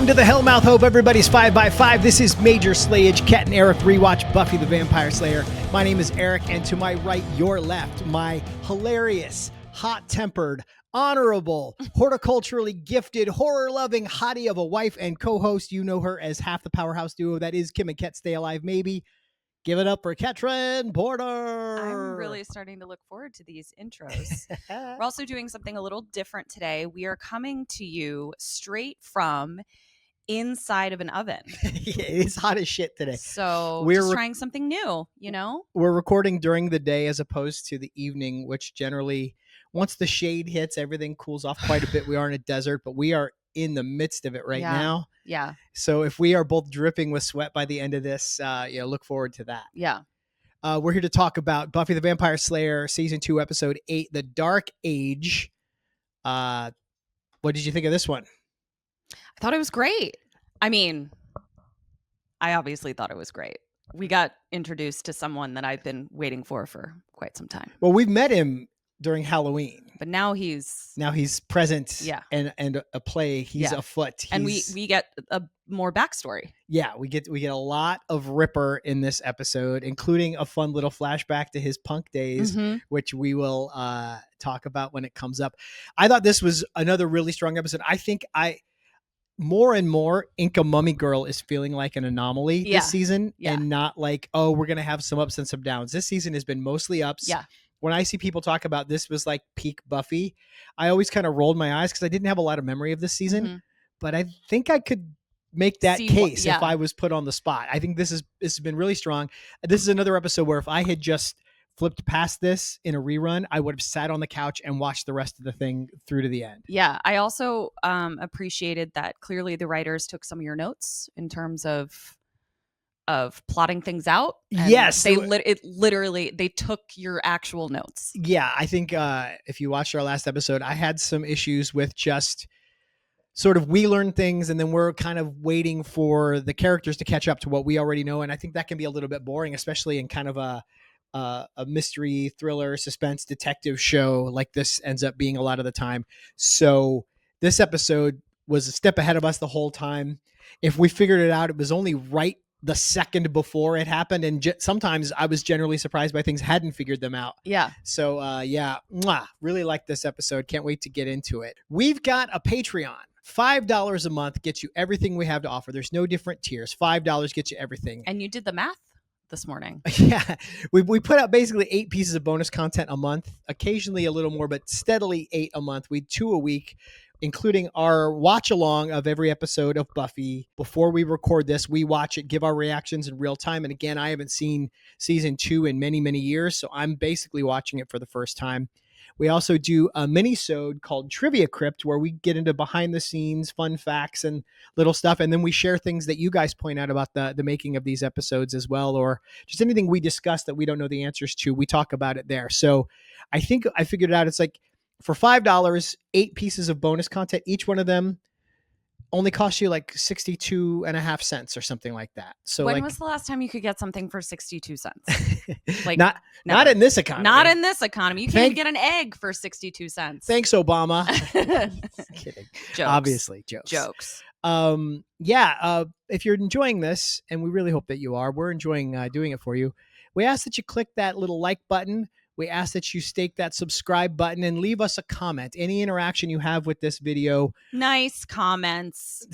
welcome to the Hellmouth. Hope everybody's 5x5. This is Major Slayage, Ket Arik, Rewatch, Buffy the Vampire Slayer. My name is Eric, and to my right, your left, my hilarious, hot-tempered, honorable, horticulturally gifted, horror-loving hottie of a wife and co-host. You know her as half the powerhouse duo that is Kim and Ket Stay Alive, maybe. Give it up for Ketryn Porter. I'm really starting to look forward to these intros. We're also doing something a little different today. We are coming to you straight from inside of an oven. It's hot as shit today. So we're just trying something new, you know? We're recording during the day as opposed to the evening, which generally, once the shade hits, everything cools off quite a bit. We are in a desert, but we are in the midst of it right now. Yeah. So if we are both dripping with sweat by the end of this, look forward to that. Yeah. We're here to talk about Buffy the Vampire Slayer, Season 2, Episode 8, The Dark Age. What did you think of this one? I thought it was great. I mean, I obviously thought it was great. We got introduced to someone that I've been waiting for quite some time. Well, we've met him during Halloween, but now he's present. Yeah. And a play. He's afoot. And we get a more backstory. Yeah, we get a lot of Ripper in this episode, including a fun little flashback to his punk days, which we will talk about when it comes up. I thought this was another really strong episode. I think more and more Inca Mummy Girl is feeling like an anomaly this season, and not like, oh, we're gonna have some ups and some downs. This season has been mostly ups. Yeah. When I see people talk about this was like peak Buffy, I always kind of rolled my eyes because I didn't have a lot of memory of this season, but I think I could make that case if I was put on the spot. I think this has been really strong. This is another episode where if I had just flipped past this in a rerun, I would have sat on the couch and watched the rest of the thing through to the end. Yeah. I also appreciated that clearly the writers took some of your notes in terms of plotting things out. Yes. They took your actual notes. Yeah. I think if you watched our last episode, I had some issues with just sort of we learn things and then we're kind of waiting for the characters to catch up to what we already know. And I think that can be a little bit boring, especially in kind of a mystery thriller suspense detective show like this ends up being a lot of the time. So this episode was a step ahead of us the whole time. If we figured it out, it was only right the second before it happened. And sometimes I was generally surprised by things, hadn't figured them out. Yeah. So really like this episode. Can't wait to get into it. We've got a Patreon. $5 a month gets you everything we have to offer. There's no different tiers. $5 gets you everything. And you did the math this morning. Yeah. We put out basically 8 pieces of bonus content a month, occasionally a little more, but steadily 8 a month. We 2 a week, including our watch along of every episode of Buffy. Before we record this, we watch it, give our reactions in real time. And again, I haven't seen season 2 in many, many years, so I'm basically watching it for the first time. We also do a mini-sode called Trivia Crypt, where we get into behind the scenes, fun facts and little stuff. And then we share things that you guys point out about the making of these episodes as well, or just anything we discuss that we don't know the answers to. We talk about it there. So I think I figured it out. It's like for $5, 8 pieces of bonus content. Each one of them only costs you like 62.5 cents or something like that. So when was the last time you could get something for 62 cents? Like not in this economy. Not in this economy. You can't even get an egg for 62 cents. Thanks, Obama. Kidding. Jokes. Obviously, jokes. If you're enjoying this, and we really hope that you are, we're enjoying doing it for you. We ask that you click that little like button. We ask that you stake that subscribe button and leave us a comment. Any interaction you have with this video. Nice comments.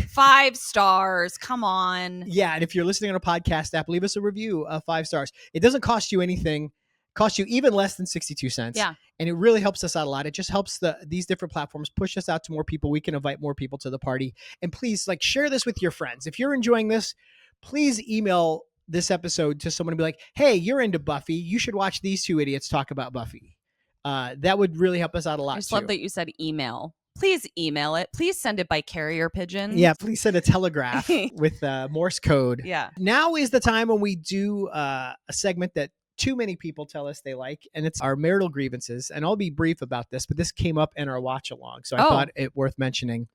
5 stars. Come on. Yeah. And if you're listening on a podcast app, leave us a review of 5 stars. It doesn't cost you anything. It costs you even less than 62 cents. Yeah. And it really helps us out a lot. It just helps these different platforms push us out to more people. We can invite more people to the party. And please share this with your friends. If you're enjoying this, please email this episode to someone and be like, hey, you're into Buffy. You should watch these 2 idiots talk about Buffy. That would really help us out a lot. I just love that you said email. Please email it. Please send it by carrier pigeon. Yeah, please send a telegraph with Morse code. Yeah. Now is the time when we do a segment that too many people tell us they like, and it's our marital grievances. And I'll be brief about this, but this came up in our watch along, so I thought it worth mentioning.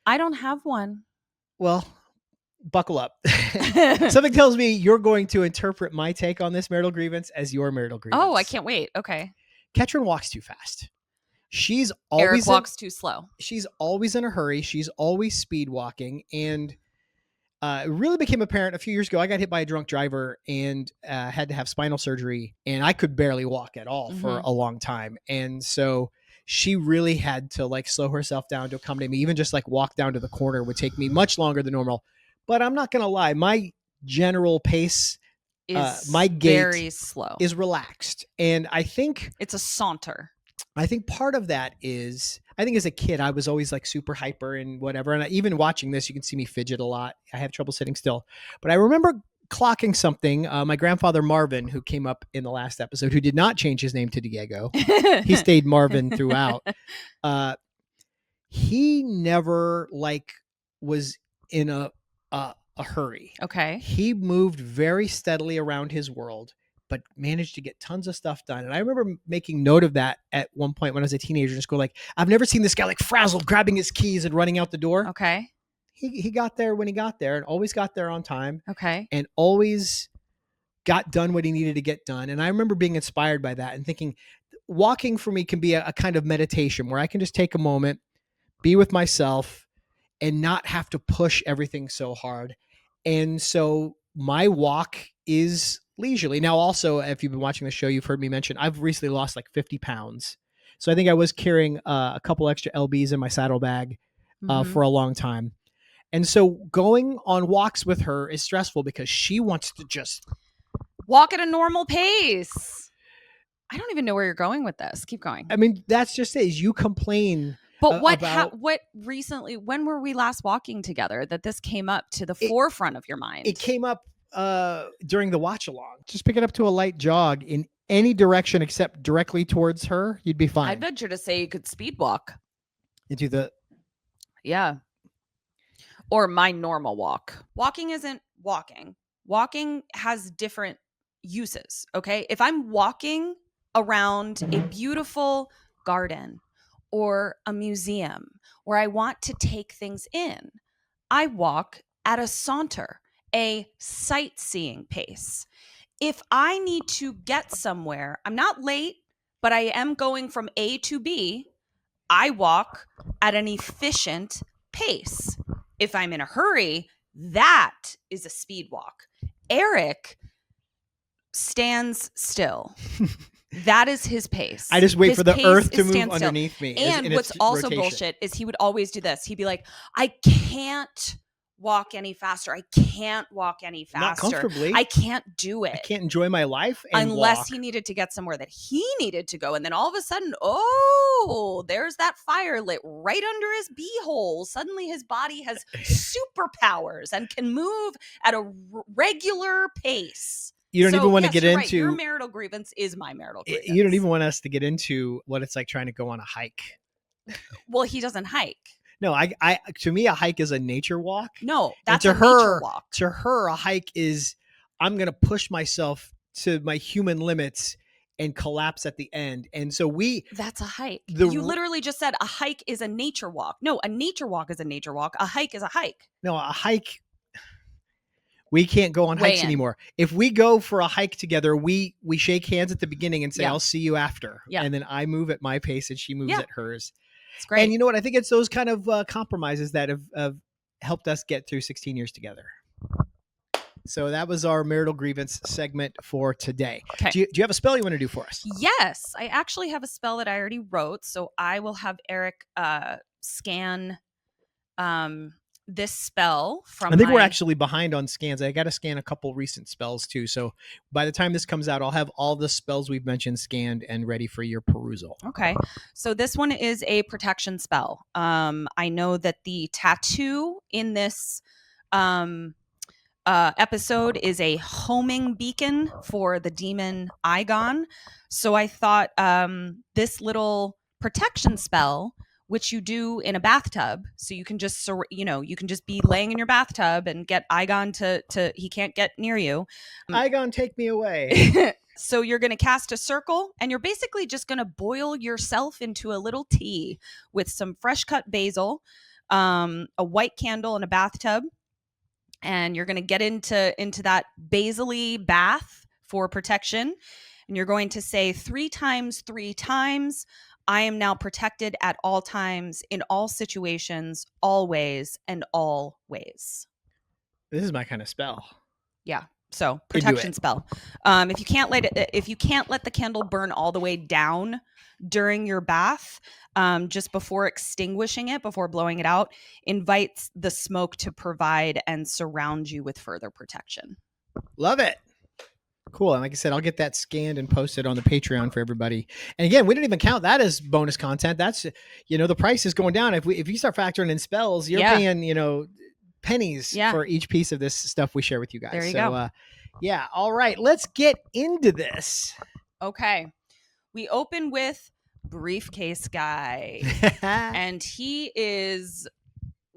I don't have one. Well, buckle up. Something tells me you're going to interpret my take on this marital grievance as your marital grievance. Oh, I can't wait. Okay. Ketryn walks too fast. She's Eric always walks too slow. She's always in a hurry. She's always speed walking, and it really became apparent a few years ago. I got hit by a drunk driver and had to have spinal surgery, and I could barely walk at all for a long time. And so she really had to like slow herself down to accommodate me. Even just like walk down to the corner would take me much longer than normal. But I'm not going to lie, my general pace, my gait very slow, is relaxed, and I think it's a saunter. I think part of that is, I think as a kid, I was always like super hyper and whatever. And even watching this, you can see me fidget a lot. I have trouble sitting still. But I remember clocking something. My grandfather, Marvin, who came up in the last episode, who did not change his name to Diego. He stayed Marvin throughout. He never like was in a hurry. Okay. He moved very steadily around his world, but managed to get tons of stuff done. And I remember making note of that at one point when I was a teenager, just go like, I've never seen this guy like frazzled, grabbing his keys and running out the door. Okay. He got there when he got there and always got there on time. Okay. And always got done what he needed to get done. And I remember being inspired by that and thinking walking for me can be a kind of meditation where I can just take a moment, be with myself, and not have to push everything so hard. And so my walk is leisurely. Now, also, if you've been watching the show, you've heard me mention I've recently lost like 50 pounds. So I think I was carrying a couple extra LBs in my saddlebag for a long time. And so going on walks with her is stressful because she wants to just walk at a normal pace. I don't even know where you're going with this. Keep going. I mean, that's just it. Is you complain. But what recently, when were we last walking together that this came up to the forefront of your mind? It came up during the watch along. Just pick it up to a light jog in any direction except directly towards her. You'd be fine. I'd venture to say you could speed walk. Into the. Yeah. Or my normal walk. Walking isn't walking. Walking has different uses. Okay. If I'm walking around a beautiful garden or a museum where I want to take things in, I walk at a saunter, a sightseeing pace. If I need to get somewhere, I'm not late, but I am going from A to B, I walk at an efficient pace. If I'm in a hurry, that is a speed walk. Eric stands still. That is his pace. I just wait for the earth to move underneath me. And what's also bullshit is he would always do this. He'd be like, I can't walk any faster. I can't walk any faster. Not comfortably. I can't do it. I can't enjoy my life unless he needed to get somewhere that he needed to go. And then all of a sudden, there's that fire lit right under his beehole. Suddenly his body has superpowers and can move at a regular pace. You don't even want to get into right. Your marital grievance is my marital grievance. You don't even want us to get into what it's like trying to go on a hike. Well, he doesn't hike. No, I to me, a hike is a nature walk. No, that's a nature walk. To her, a hike is I'm going to push myself to my human limits and collapse at the end. And so that's a hike. You literally just said a hike is a nature walk. No, a nature walk is a nature walk. A hike is a hike. No, a hike. We can't go on hikes anymore. If we go for a hike together, we shake hands at the beginning and say, I'll see you after. Yeah. And then I move at my pace and she moves at hers. It's great. And you know what? I think it's those kind of compromises that have helped us get through 16 years together. So that was our marital grievance segment for today. Okay. Do you have a spell you want to do for us? Yes. I actually have a spell that I already wrote. So I will have Eric scan this spell from I think we're actually behind on scans. I got to scan a couple recent spells too. So by the time this comes out, I'll have all the spells we've mentioned scanned and ready for your perusal. Okay. So this one is a protection spell. I know that the tattoo in this episode is a homing beacon for the demon Igon. So I thought this little protection spell, which you do in a bathtub, so you can just you can just be laying in your bathtub and get Igon to he can't get near you. Igon, take me away. So you're going to cast a circle, and you're basically just going to boil yourself into a little tea with some fresh cut basil, a white candle, and a bathtub, and you're going to get into that basil-y bath for protection, and you're going to say 3 times, I am now protected at all times, in all situations, always and always. This is my kind of spell. Yeah. So protection spell. If you can't let the candle burn all the way down during your bath, just before extinguishing it, before blowing it out, invites the smoke to provide and surround you with further protection. Love it. Cool. And like I said, I'll get that scanned and posted on the Patreon for everybody. And again, we didn't even count that as bonus content. That's, the price is going down. If you start factoring in spells, you're paying, pennies for each piece of this stuff we share with you guys. There you go. All right, let's get into this. Okay. We open with Briefcase Guy. And he is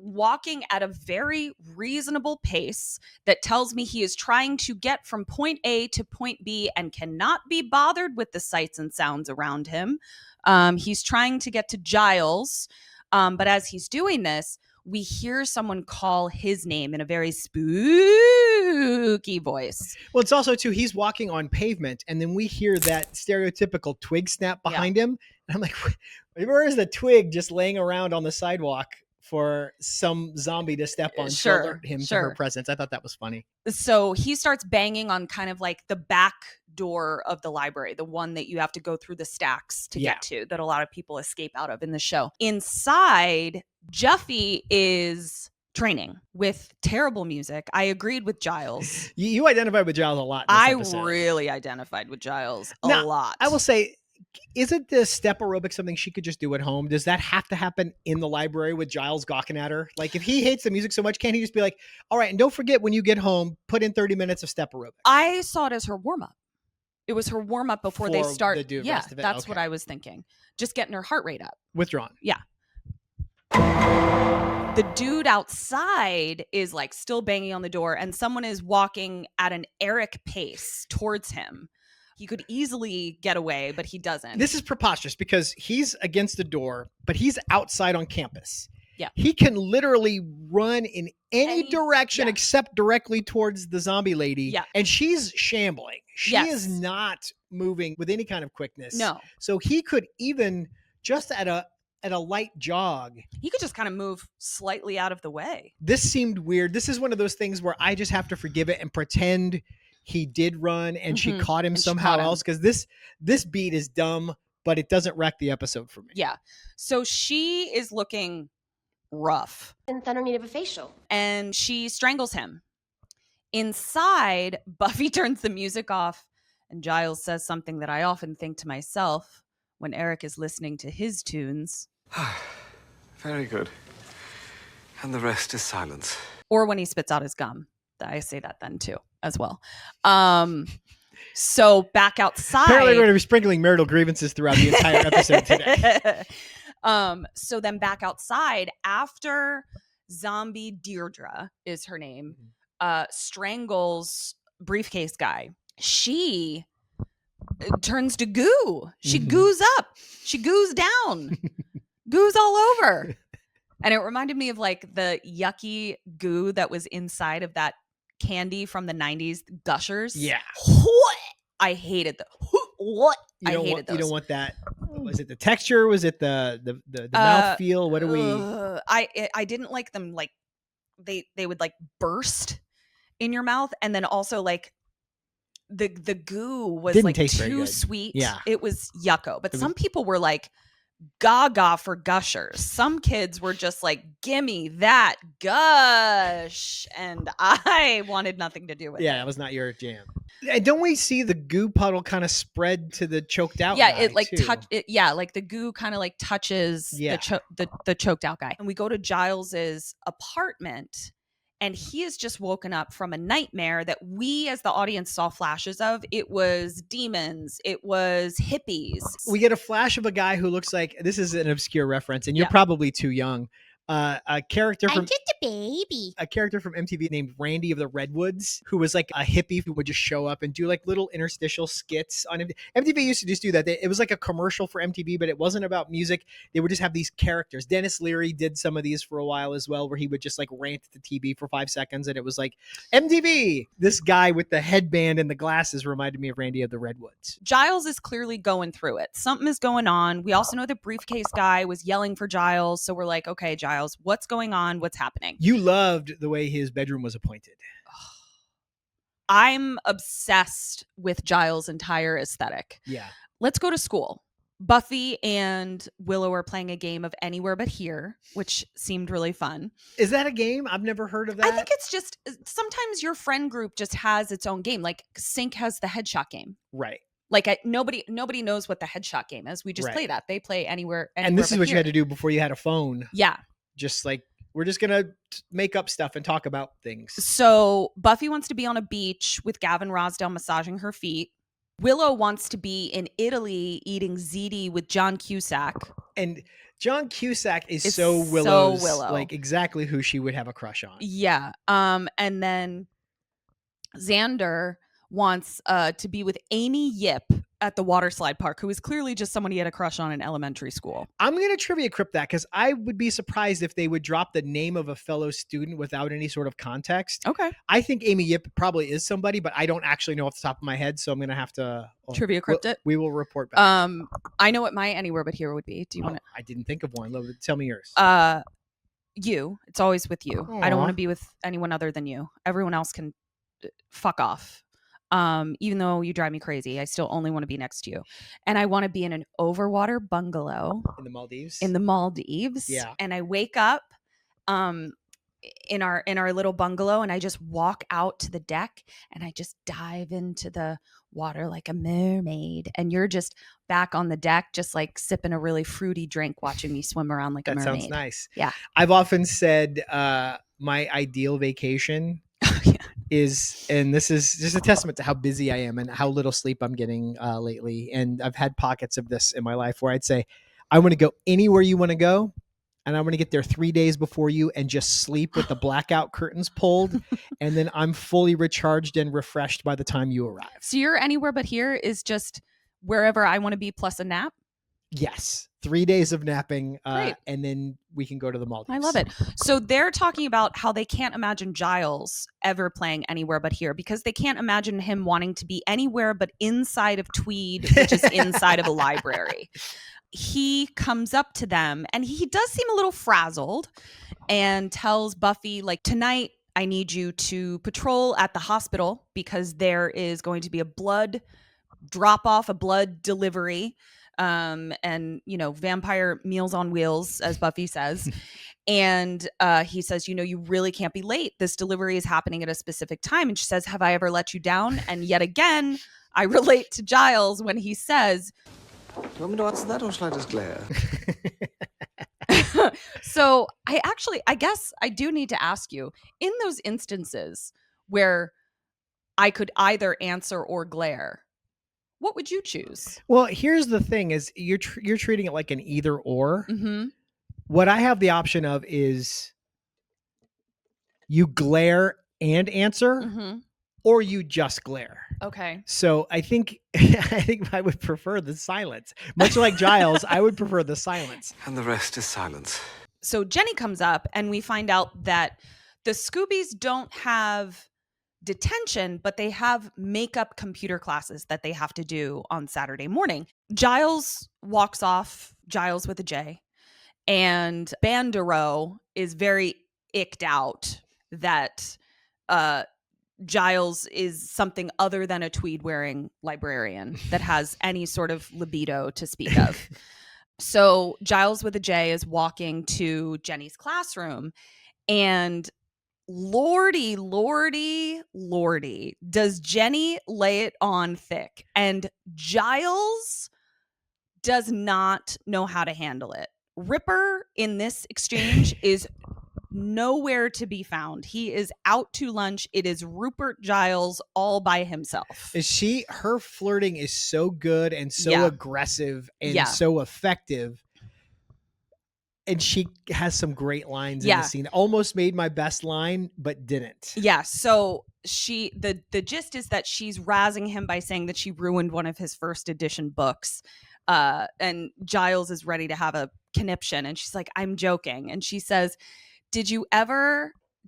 walking at a very reasonable pace that tells me he is trying to get from point A to point B and cannot be bothered with the sights and sounds around him. He's trying to get to Giles. But as he's doing this, we hear someone call his name in a very spooky voice. Well, it's also, too, he's walking on pavement, and then we hear that stereotypical twig snap behind him. And I'm like, where is the twig just laying around on the sidewalk for some zombie to step on to alert him to her presence? I thought that was funny. So he starts banging on kind of like the back door of the library, the one that you have to go through the stacks to get to, that a lot of people escape out of in the show. Inside, Juffy is training with terrible music. I agreed with Giles. You identified with Giles a lot in this episode. Really identified with Giles a lot. I will say, isn't the step aerobic something she could just do at home? Does that have to happen in the library with Giles gawking at her? Like, if he hates the music so much, can't he just be like, all right, and don't forget when you get home, put in 30 minutes of step aerobic? I saw it as her warm-up. It was her warm-up before they start. That's what I was thinking. Just getting her heart rate up. Withdrawn. Yeah. The dude outside is like still banging on the door, and someone is walking at an Arik pace towards him. He could easily get away, but he doesn't. This is preposterous because he's against the door, but he's outside on campus. Yeah. He can literally run in any direction except directly towards the zombie lady. Yeah. And she's shambling. She is not moving with any kind of quickness. No. So he could even just at a light jog. He could just kind of move slightly out of the way. This seemed weird. This is one of those things where I just have to forgive it and pretend he did run and she caught him somehow else, because this beat is dumb, but it doesn't wreck the episode for me. Yeah. So she is looking rough. And then I need a facial. And she strangles him. Inside, Buffy turns the music off, and Giles says something that I often think to myself when Arik is listening to his tunes. Very good. And the rest is silence. Or when he spits out his gum. I say that then too, as well. So back outside. Apparently we're going to be sprinkling marital grievances throughout the entire episode today. So then back outside, after Zombie Diedre is her name, strangles Briefcase Guy, she turns to goo. She goos up. She goos down. Goos all over. And it reminded me of like the yucky goo that was inside of that candy from the 90s, Gushers. Yeah. I hated them. What? I hated those. You don't want that. Was it the texture? Was it the mouth feel? What do we? I didn't like them. Like they would like burst in your mouth, and then also like the goo was Didn't like taste very too good. sweet. Yeah, it was yucko. But some people were like gaga for Gushers. Some kids were just like, gimme that gush, and I wanted nothing to do with it. Yeah, it was not your jam. And don't we see the goo puddle kind of spread to the choked out guy? Yeah, it like touch it. Yeah, like the goo kind of like touches the choked out guy. And we go to Giles's apartment, and he has just woken up from a nightmare that we as the audience saw flashes of. It was demons. It was hippies. We get a flash of a guy who looks like, this is an obscure reference, and you're probably too young. A character from just a baby. a character from MTV named Randy of the Redwoods, who was like a hippie who would just show up and do like little interstitial skits on MTV. MTV used to just do that. It was like a commercial for MTV, but it wasn't about music. They would just have these characters. Dennis Leary did some of these for a while as well, where he would just like rant at the TV for 5 seconds, and it was like MTV. This guy with the headband and the glasses reminded me of Randy of the Redwoods. Giles is clearly going through it. Something is going on. We also know the briefcase guy was yelling for Giles. So we're like, okay, Giles, what's going on? What's happening? You loved the way his bedroom was appointed. I'm obsessed with Giles' entire aesthetic. Yeah. Let's go to school. Buffy and Willow are playing a game of Anywhere But Here, which seemed really fun. Is that a game? I've never heard of that. I think it's just sometimes your friend group just has its own game. Like Sync has the headshot game. Right. Like nobody knows what the headshot game is. We just Right. play that. They play anywhere And this is But what you had Here. to do before you had a phone. Yeah. Just like, we're just going to make up stuff and talk about things. So Buffy wants to be on a beach with Gavin Rosdale massaging her feet. Willow wants to be in Italy eating ziti with John Cusack. And John Cusack is It's so so Willow's, Willow. like exactly who she would have a crush on. Yeah. And then Xander wants to be with Amy Yip at the water slide park, who is clearly just someone he had a crush on in elementary school. I'm going to trivia crypt that because I would be surprised if they would drop the name of a fellow student without any sort of context. Okay. I think Amy Yip probably is somebody, but I don't actually know off the top of my head. So I'm going to have to Trivia crypt it. We will report back. I know what my Anywhere But Here would be. Do you want I didn't think of one. Tell me yours. to? You. It's always with you. I don't Aw. want to be with anyone other than you. Everyone else can fuck off. Even though you drive me crazy, I still only want to be next to you. And I want to be in an overwater bungalow In the Maldives. in the Maldives. Yeah. And I wake up in our little bungalow and I just walk out to the deck and I just dive into the water like a mermaid. And you're just back on the deck, just like sipping a really fruity drink, watching me swim around like a That mermaid. sounds nice. Yeah. I've often said my ideal vacation is, and this is just a testament to how busy I am and how little sleep I'm getting lately. And I've had pockets of this in my life where I'd say, I want to go anywhere you want to go. And I want to get there 3 days before you and just sleep with the blackout curtains pulled. And then I'm fully recharged and refreshed by the time you arrive. So your Anywhere But Here is just wherever I want to be plus a nap. Yes. 3 days of napping. Great. And then we can go to the Maldives. I love it. So they're talking about how they can't imagine Giles ever playing Anywhere But Here because they can't imagine him wanting to be anywhere but inside of Tweed, which is inside of a library. He comes up to them and he does seem a little frazzled and tells Buffy, like, tonight I need you to patrol at the hospital because there is going to be a blood drop off, a blood delivery. And, you know, vampire meals on wheels, as Buffy says. And he says, you know, you really can't be late. This delivery is happening at a specific time. And she says, have I ever let you down? And yet again, I relate to Giles when he says, Do you want me to answer that or shall I just glare? so I guess I do need to ask you, in those instances where I could either answer or glare, what would you choose? Well, here's the thing is you're treating it like an either or. Mm-hmm. What I have the option of is you glare and answer Mm-hmm. or you just glare. Okay. So I think I would prefer the silence. Much like Giles, I would prefer the silence. And the rest is silence. So Jenny comes up and we find out that the Scoobies don't have detention, but they have makeup computer classes that they have to do on Saturday morning. Giles walks off, Giles with a J, and Banderow is very icked out that Giles is something other than a tweed wearing librarian that has any sort of libido to speak of. So Giles with a J is walking to Jenny's classroom and Lordy, does Jenny lay it on thick. And Giles does not know how to handle it. Ripper in this exchange is nowhere to be found. He is out to lunch. It is Rupert Giles all by himself. Her flirting is so good and so Yeah. aggressive and Yeah. so effective. And she has some great lines in Yeah. the scene. Almost made my best line, but didn't. Yeah. So the gist is that she's razzing him by saying that she ruined one of his first edition books. And Giles is ready to have a conniption. And she's like, I'm joking. And she says, did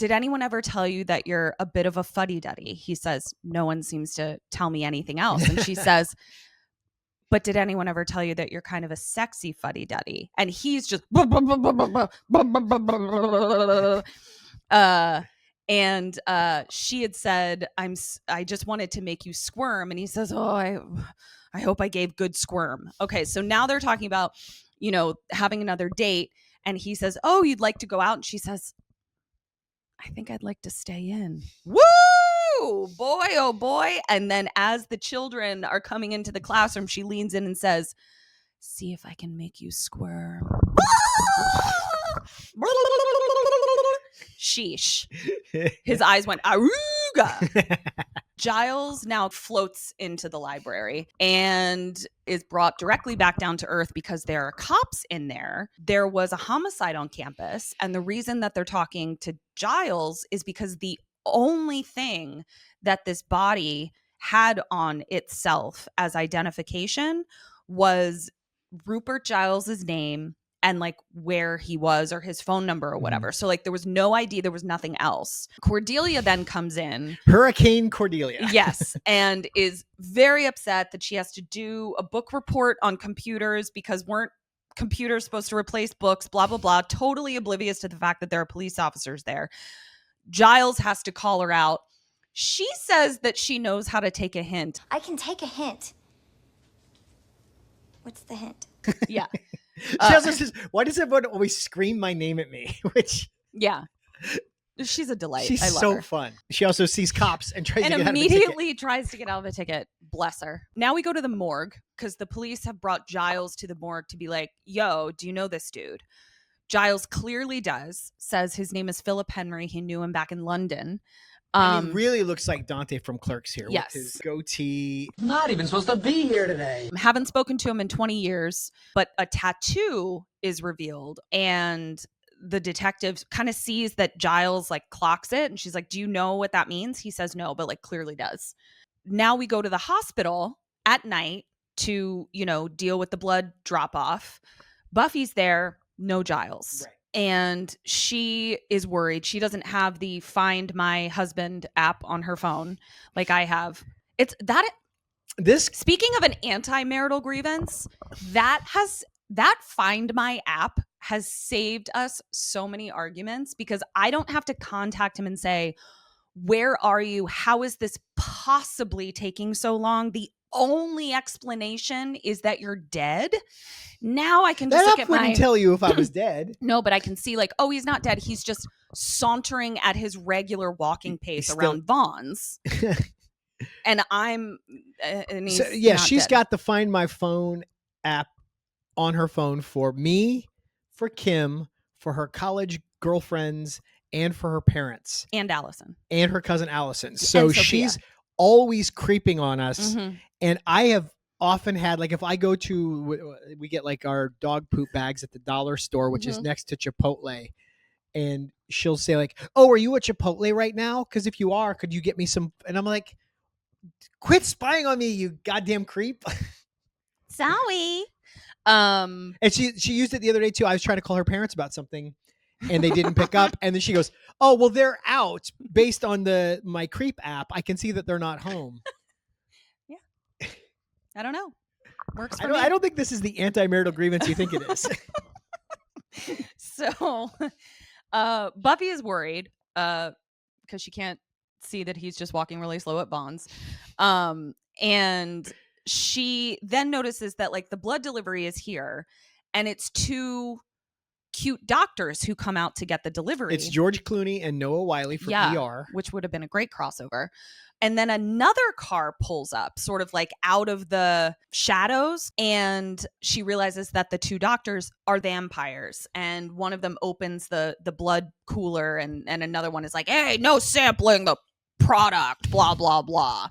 anyone ever tell you that you're a bit of a fuddy-duddy? He says, no one seems to tell me anything else. And she says, but did anyone ever tell you that you're kind of a sexy fuddy-duddy? And he's just and she had said, I just wanted to make you squirm. And he says, oh, I hope I gave good squirm. Okay, so now they're talking about, having another date. And he says, oh, you'd like to go out? And she says, I think I'd like to stay in. Woo! Boy, oh boy. And then as the children are coming into the classroom, she leans in and says, see if I can make you squirm. Sheesh. His eyes went, aruga. Giles now floats into the library and is brought directly back down to earth because there are cops in there. There was a homicide on campus. And the reason that they're talking to Giles is because the only thing that this body had on itself as identification was Rupert Giles's name and like where he was or his phone number or whatever. So like there was no ID, there was nothing else. Cordelia then comes in. Hurricane Cordelia. Yes. And is very upset that she has to do a book report on computers because weren't computers supposed to replace books, blah, blah, blah. Totally oblivious to the fact that there are police officers there. Giles has to call her out. She says that she knows how to take a hint. I can take a hint. What's the hint? Yeah. She also says, why does everyone always scream my name at me? Which, yeah. She's a delight. she's I love so her. fun. She also sees cops and tries to get out of the ticket. Immediately tries to get out of a ticket. Bless her. Now we go to the morgue because the police have brought Giles to the morgue to be like, yo, do you know this dude? Giles clearly does. Says his name is Philip Henry. He knew him back in London. And he really looks like Dante from Clerks here Yes. with his goatee. Not even supposed to be here today. Haven't spoken to him in 20 years, but a tattoo is revealed. And the detective kind of sees that Giles like clocks it. And she's like, do you know what that means? He says no, but like clearly does. Now we go to the hospital at night to, deal with the blood drop off. Buffy's there, no Giles. Right. And she is worried. She doesn't have the Find My Husband app on her phone like I have. Speaking of an anti-marital grievance, that Find My app has saved us so many arguments because I don't have to contact him and say, where are you? How is this possibly taking so long? The only explanation is that you're dead. Now I can just look at wouldn't tell you if I was dead. No, but I can see like, oh, he's not dead. He's just sauntering at his regular walking pace around Vaughn's. And she's got the Find My Phone app on her phone for me, for Kim, for her college girlfriends, and for her parents. And Allison. And her cousin Allison. So she's always creeping on us. Mm-hmm. And I have often had, like, if I go to, we get like our dog poop bags at the dollar store, which is next to Chipotle. And she'll say like, oh, are you at Chipotle right now? Because if you are, could you get me some? And I'm like, quit spying on me, you goddamn creep. Sorry. And she used it the other day too. I was trying to call her parents about something and they didn't pick up. And then she goes, oh, well, they're out based on my creep app. I can see that they're not home. Yeah. I don't know. Works for me. I don't think this is the anti-marital grievance you think it is. So Buffy is worried because she can't see that he's just walking really slow at Bonds. And she then notices that like the blood delivery is here and it's two cute doctors who come out to get the delivery. It's George Clooney and Noah Wiley from ER. Which would have been a great crossover. And then another car pulls up sort of like out of the shadows. And she realizes that the two doctors are vampires. And one of them opens the blood cooler and another one is like, hey, no sampling the product, blah, blah, blah.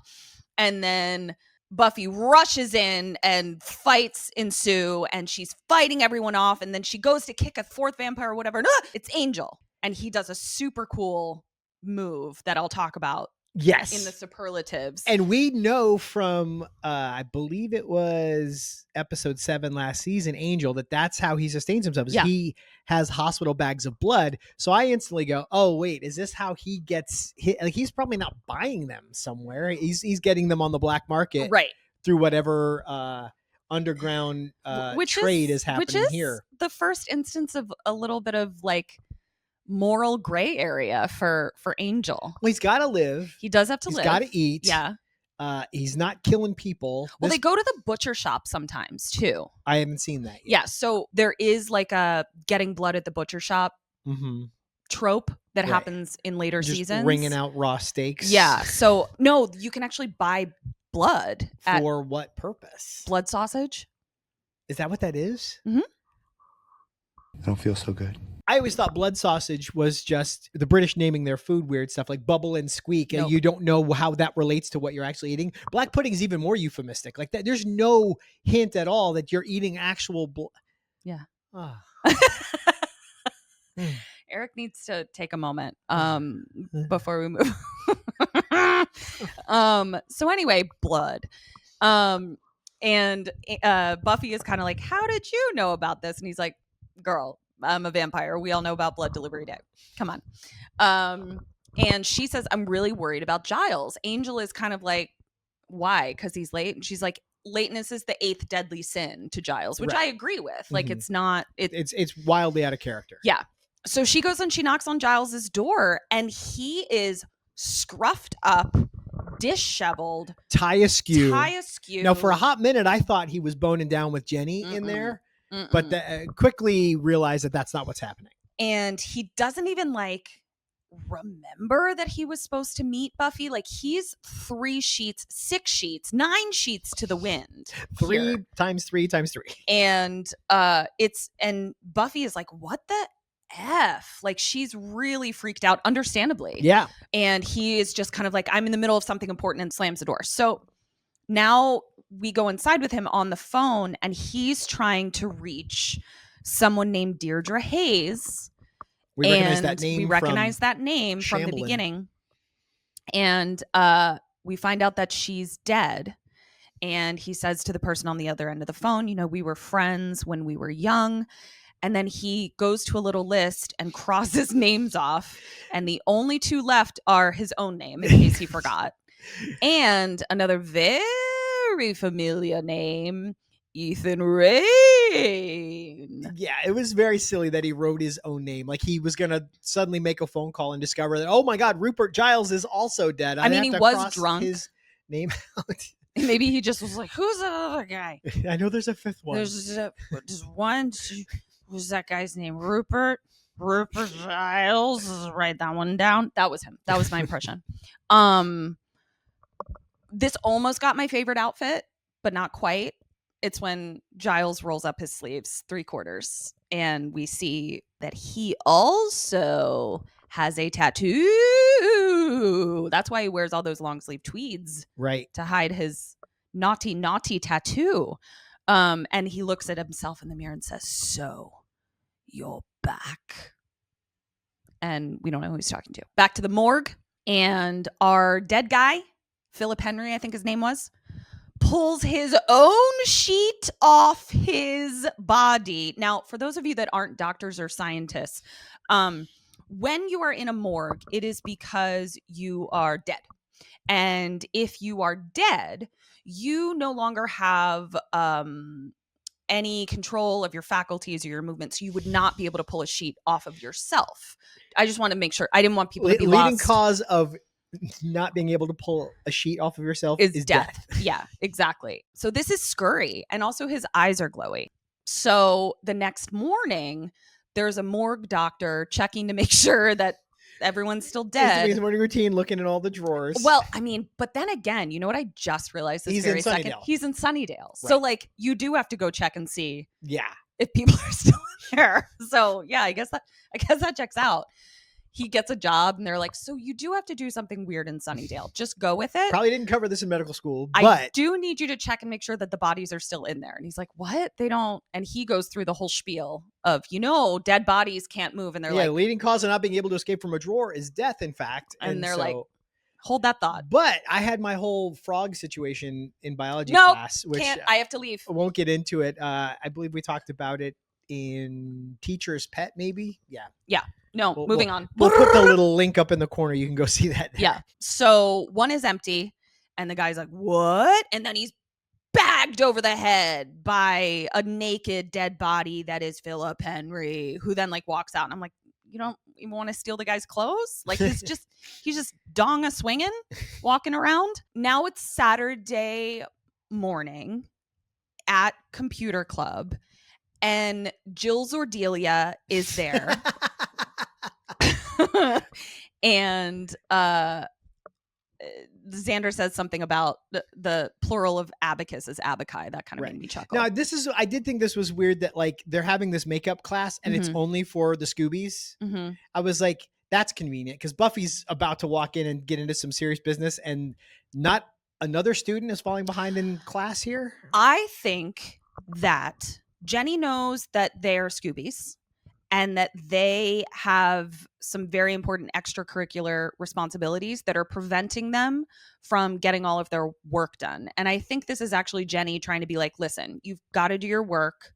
And then Buffy rushes in and fights ensue, and she's fighting everyone off, and then she goes to kick a fourth vampire or whatever. And, it's Angel. And he does a super cool move that I'll talk about Yes. in the superlatives. And we know from, I believe it was episode 7 last season, Angel, that's how he sustains himself. Is he has hospital bags of blood. So I instantly go, oh, wait, is this how he gets hit? Like, he's probably not buying them somewhere. He's getting them on the black market. Right. Through whatever underground trade is happening here. The first instance of a little bit of like moral gray area for Angel. Well, he's got to live. He does have to live. He's got to eat. Yeah. He's not killing people. Well, they go to the butcher shop sometimes too. I haven't seen that yet. Yeah. So there is like a getting blood at the butcher shop trope that happens in later just seasons. Wringing out raw steaks. Yeah. So no, you can actually buy blood. For what purpose? Blood sausage. Is that what that is? Mm-hmm. I don't feel so good. I always thought blood sausage was just the British naming their food weird stuff like bubble and squeak, and Nope. you don't know how that relates to what you're actually eating. Black pudding is even more euphemistic. Like that, there's no hint at all that you're eating actual blood. Yeah. Oh. Eric needs to take a moment before we move. So anyway, blood. And Buffy is kind of like, how did you know about this? And he's like, girl, I'm a vampire. We all know about blood delivery day. Come on. And she says, I'm really worried about Giles. Angel is kind of like, why? Because he's late. And she's like, lateness is the 8th deadly sin to Giles, which I agree with. Like, it's not. It's wildly out of character. Yeah. So she goes and she knocks on Giles's door, and he is scruffed up, disheveled, tie askew. Now, for a hot minute, I thought he was boning down with Jenny in there, but quickly realized that that's not what's happening. And he doesn't even like remember that he was supposed to meet Buffy. Like, he's 3 sheets, 6 sheets, 9 sheets to the wind. 3 times 3 times 3. And and Buffy is like, what the F? Like, she's really freaked out, understandably. Yeah. And he is just kind of like, I'm in the middle of something important, and slams the door. So now we go inside with him on the phone, and he's trying to reach someone named Diedre Hayes. We recognize that name. We recognize that name from the Shamblin'. beginning. And we find out that she's dead. And he says to the person on the other end of the phone, you know, we were friends when we were young. And then he goes to a little list and crosses names off. And the only 2 left are his own name, in case he forgot. And another very familiar name, Ethan Rayne. Yeah, it was very silly that he wrote his own name. Like, he was going to suddenly make a phone call and discover that, oh my God, Rupert Giles is also dead. I mean, he was drunk. His name out. Maybe he just was like, who's the other guy? I know there's a 5th one. There's one. Who's that guy's name? Rupert Giles. Write that one down. That was him. That was my impression. This almost got my favorite outfit, but not quite. It's when Giles rolls up his sleeves 3/4, and we see that he also has a tattoo. That's why he wears all those long sleeve tweeds, right, to hide his naughty tattoo. And he looks at himself in the mirror and says, "So, you're back." And we don't know who he's talking to. Back to the morgue, and our dead guy, Philip Henry, I think his name was, pulls his own sheet off his body. Now, for those of you that aren't doctors or scientists, when you are in a morgue, it is because you are dead. And if you are dead, you no longer have any control of your faculties or your movements. You would not be able to pull a sheet off of yourself. I just want to make sure. I didn't want people to be leading lost. cause of not being able to pull a sheet off of yourself is death. Yeah, exactly. So this is scurry, and also his eyes are glowy. So the next morning, there's a morgue doctor checking to make sure that everyone's still dead. His morning routine, looking in all the drawers. Well, I mean, but then again, you know what I just realized this He's very in second? Sunnydale. He's in Sunnydale. So, like, you do have to go check and see yeah, if people are still in there. So, yeah, I guess that checks out. he gets a job and they're like, so you do have to do something weird in Sunnydale. Just go with it. Probably didn't cover this in medical school, I but do need you to check and make sure that the bodies are still in there. And he's like, what? They don't. And he goes through the whole spiel of, dead bodies can't move. And they're the like, leading cause of not being able to escape from a drawer is death, in fact. And they're like, hold that thought. But I had my whole frog situation in biology Nope, class, which I have to leave. I won't get into it. I believe we talked about it in Teacher's Pet, maybe. Yeah. No, moving on. We'll put the little link up in the corner. You can go see that. Yeah. So one is empty, and the guy's like, what? And then he's bagged over the head by a naked dead body that is Philip Henry, who then like walks out. And I'm like, you don't even want to steal the guy's clothes? Like he's just dong a swinging, walking around. Now it's Saturday morning at computer club, and Jill Zordelia is there. And Xander says something about the plural of abacus is abaci. That kind of made me chuckle. Now, I did think this was weird that like they're having this makeup class and it's only for the Scoobies. I was like, that's convenient because Buffy's about to walk in and get into some serious business, and not another student is falling behind in class here. I think that Jenny knows that they're Scoobies and that they have some very important extracurricular responsibilities that are preventing them from getting all of their work done. And I think this is actually Jenny trying to be like, listen, you've got to do your work.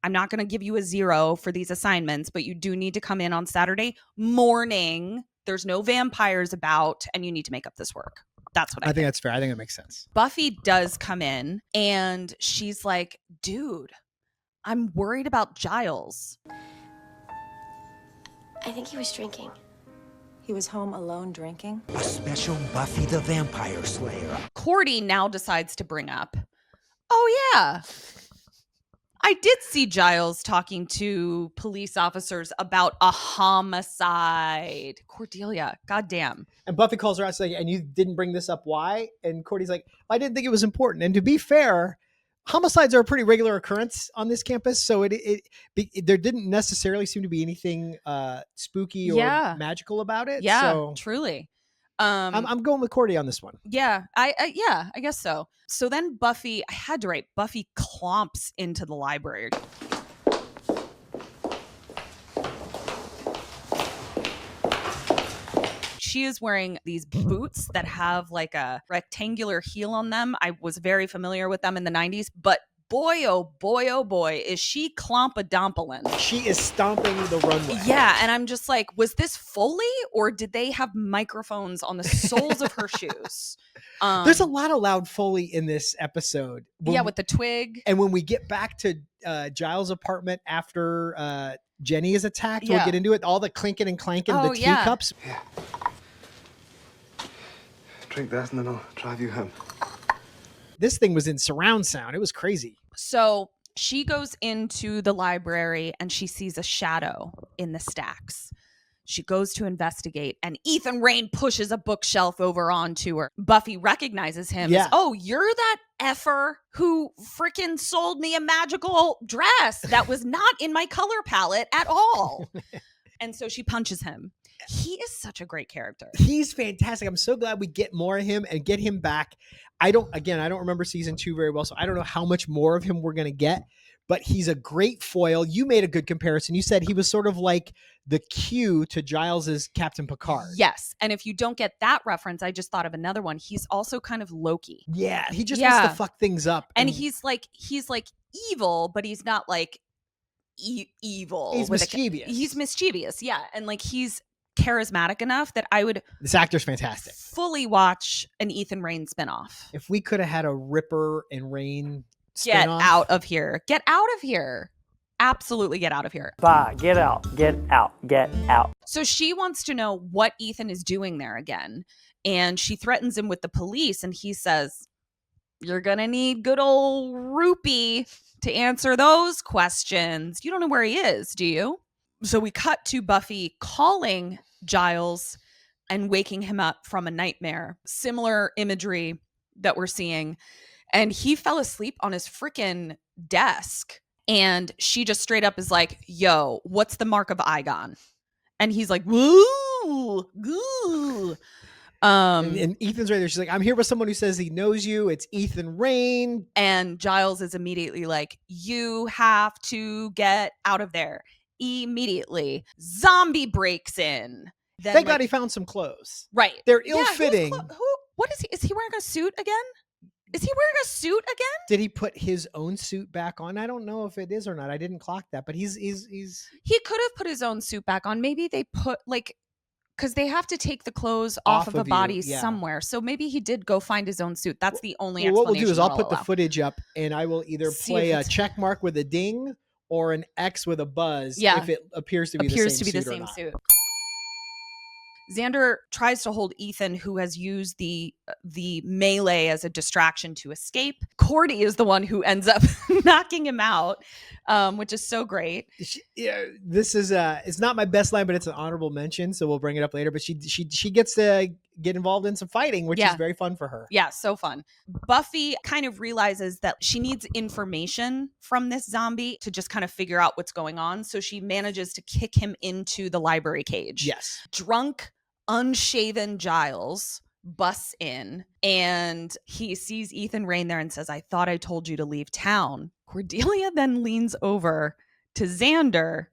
I'm not going to give you a 0 for these assignments, but you do need to come in on Saturday morning. There's no vampires about, and you need to make up this work. That's what I think. That's fair. I think that makes sense. Buffy does come in and she's like, dude, I'm worried about Giles. I think he was drinking. He was home alone drinking? A special Buffy the Vampire Slayer. Cordy now decides to bring up, oh yeah, I did see Giles talking to police officers about a homicide. Cordelia, goddamn. And Buffy calls her out saying, and you didn't bring this up, why? And Cordy's like, I didn't think it was important. And to be fair, homicides are a pretty regular occurrence on this campus, so there didn't necessarily seem to be anything spooky or magical about it. Yeah, so truly. I'm going with Cordy on this one. Yeah, I guess so. So then Buffy, I had to write, Buffy clomps into the library. She is wearing these boots that have like a rectangular heel on them. I was very familiar with them in the 90s, but boy, oh boy, is she clomp-a-dompolin. She is stomping the runway. Yeah, and I'm just like, was this Foley or did they have microphones on the soles of her shoes? There's a lot of loud Foley in this episode. With the twig. And when we get back to Giles' apartment after Jenny is attacked, we'll get into it. All the clinking and clanking, the teacups. Yeah. Drink that and then I'll drive you home. This thing was in surround sound. It was crazy. So she goes into the library and she sees a shadow in the stacks. She goes to investigate and Ethan Rayne pushes a bookshelf over onto her. Buffy recognizes him as, oh, you're that effer who freaking sold me a magical dress that was not in my color palette at all. And so she punches him. He is such a great character. He's fantastic. I'm so glad we get more of him and get him back. I don't remember season 2 very well, so I don't know how much more of him we're going to get, but he's a great foil. You made a good comparison. You said he was sort of like the Q to Giles's Captain Picard. Yes. And if you don't get that reference, I just thought of another one. He's also kind of Loki. Yeah. He just wants to fuck things up. And he's like evil, but he's not like evil. He's mischievous. He's mischievous. Yeah. And like he's charismatic enough that I would this actor's fantastic. Fully watch an Ethan Rayne spinoff. If we could have had a Ripper and Rayne spinoff. Get out of here. Get out of here. Absolutely get out of here. Bye. Get out. Get out. Get out. So she wants to know what Ethan is doing there again. And she threatens him with the police. And he says, you're going to need good old Rupert to answer those questions. You don't know where he is, do you? So we cut to Buffy calling Giles and waking him up from a nightmare. Similar imagery that we're seeing. And he fell asleep on his freaking desk. And she just straight up is like, yo, what's the mark of Igon? And he's like, woo, goo. And Ethan's right there. She's like, I'm here with someone who says he knows you. It's Ethan Rayne. And Giles is immediately like, you have to get out of there immediately. Zombie breaks in. Then, Thank God he found some clothes. Right. They're Yeah, whose ill-fitting. what is he? Is he wearing a suit again? Is he wearing a suit again? Did he put his own suit back on? I don't know if it is or not. I didn't clock that, but he's He could have put his own suit back on. Maybe they put because they have to take the clothes off of a body you, yeah. somewhere. So maybe he did go find his own suit. That's the only Well, what we'll explanation. do is I'll that put the allow. footage up and I will either See play if a it's- check mark with a ding or an X with a buzz Yeah. if it appears to be Appears the to same be the suit or same not. suit. Xander tries to hold Ethan, who has used the melee as a distraction to escape. Cordy is the one who ends up knocking him out, which is so great. Yeah, this is it's not my best line, but it's an honorable mention, so we'll bring it up later. But she gets to get involved in some fighting, which is very fun for her. Yeah, so fun. Buffy kind of realizes that she needs information from this zombie to just kind of figure out what's going on. So she manages to kick him into the library cage. Yes. Drunk, unshaven Giles busts in and he sees Ethan Rayne there and says, I thought I told you to leave town. Cordelia then leans over to Xander.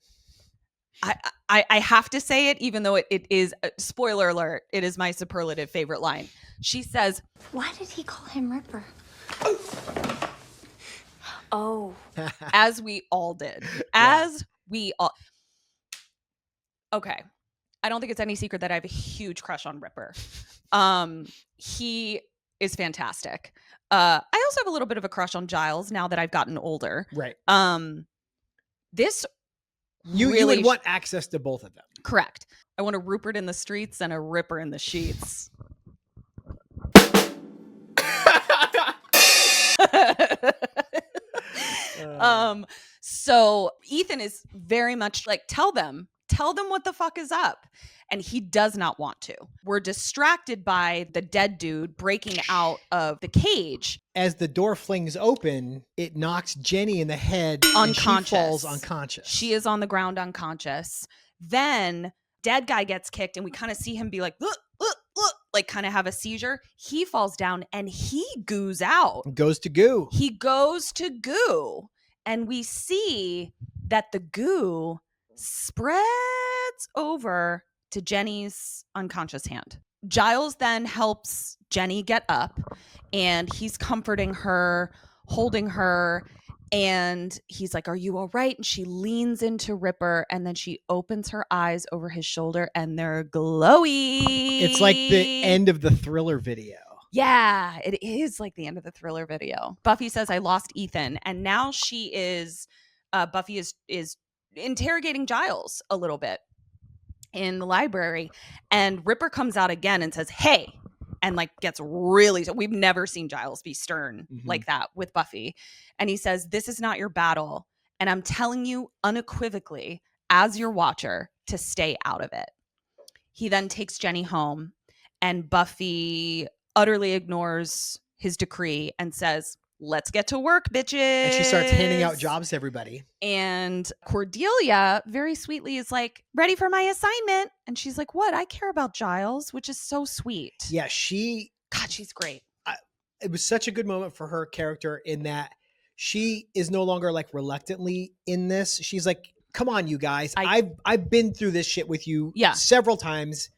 I have to say it, even though it is, spoiler alert, it is my superlative favorite line. She says, Why did he call him Ripper? Oh. as we all did. As we all. Okay. I don't think it's any secret that I have a huge crush on Ripper. He is fantastic. I also have a little bit of a crush on Giles now that I've gotten older. Right. This You really would want access to both of them. correct. I want a Rupert in the streets and a Ripper in the sheets. So Ethan is very much like, tell them what the fuck is up. And he does not want to. We're distracted by the dead dude breaking out of the cage. As the door flings open, it knocks Jenny in the head Unconscious. and she falls unconscious. She is on the ground unconscious. Then dead guy gets kicked and we kind of see him be like, like kind of have a seizure. He falls down and he goos out. Goes to goo. He goes to goo. And we see that the goo spreads over to Jenny's unconscious hand. Giles then helps Jenny get up and he's comforting her, holding her, and he's like, are you all right? And she leans into Ripper and then she opens her eyes over his shoulder and they're glowy. It's like the end of the Thriller video. Yeah, it is like the end of the Thriller video. Buffy says, I lost Ethan. And now she is, Buffy is interrogating Giles a little bit in the library. And Ripper comes out again and says, hey, and like gets really, we've never seen Giles be stern like that with Buffy. And he says, this is not your battle. And I'm telling you unequivocally as your watcher to stay out of it. He then takes Jenny home and Buffy utterly ignores his decree and says, let's get to work, bitches. And she starts handing out jobs to everybody. And Cordelia very sweetly is like, ready for my assignment. And she's like, what? I care about Giles, which is so sweet. Yeah, God, she's great. It was such a good moment for her character in that she is no longer like reluctantly in this. She's like, come on, you guys. I've been through this shit with you several times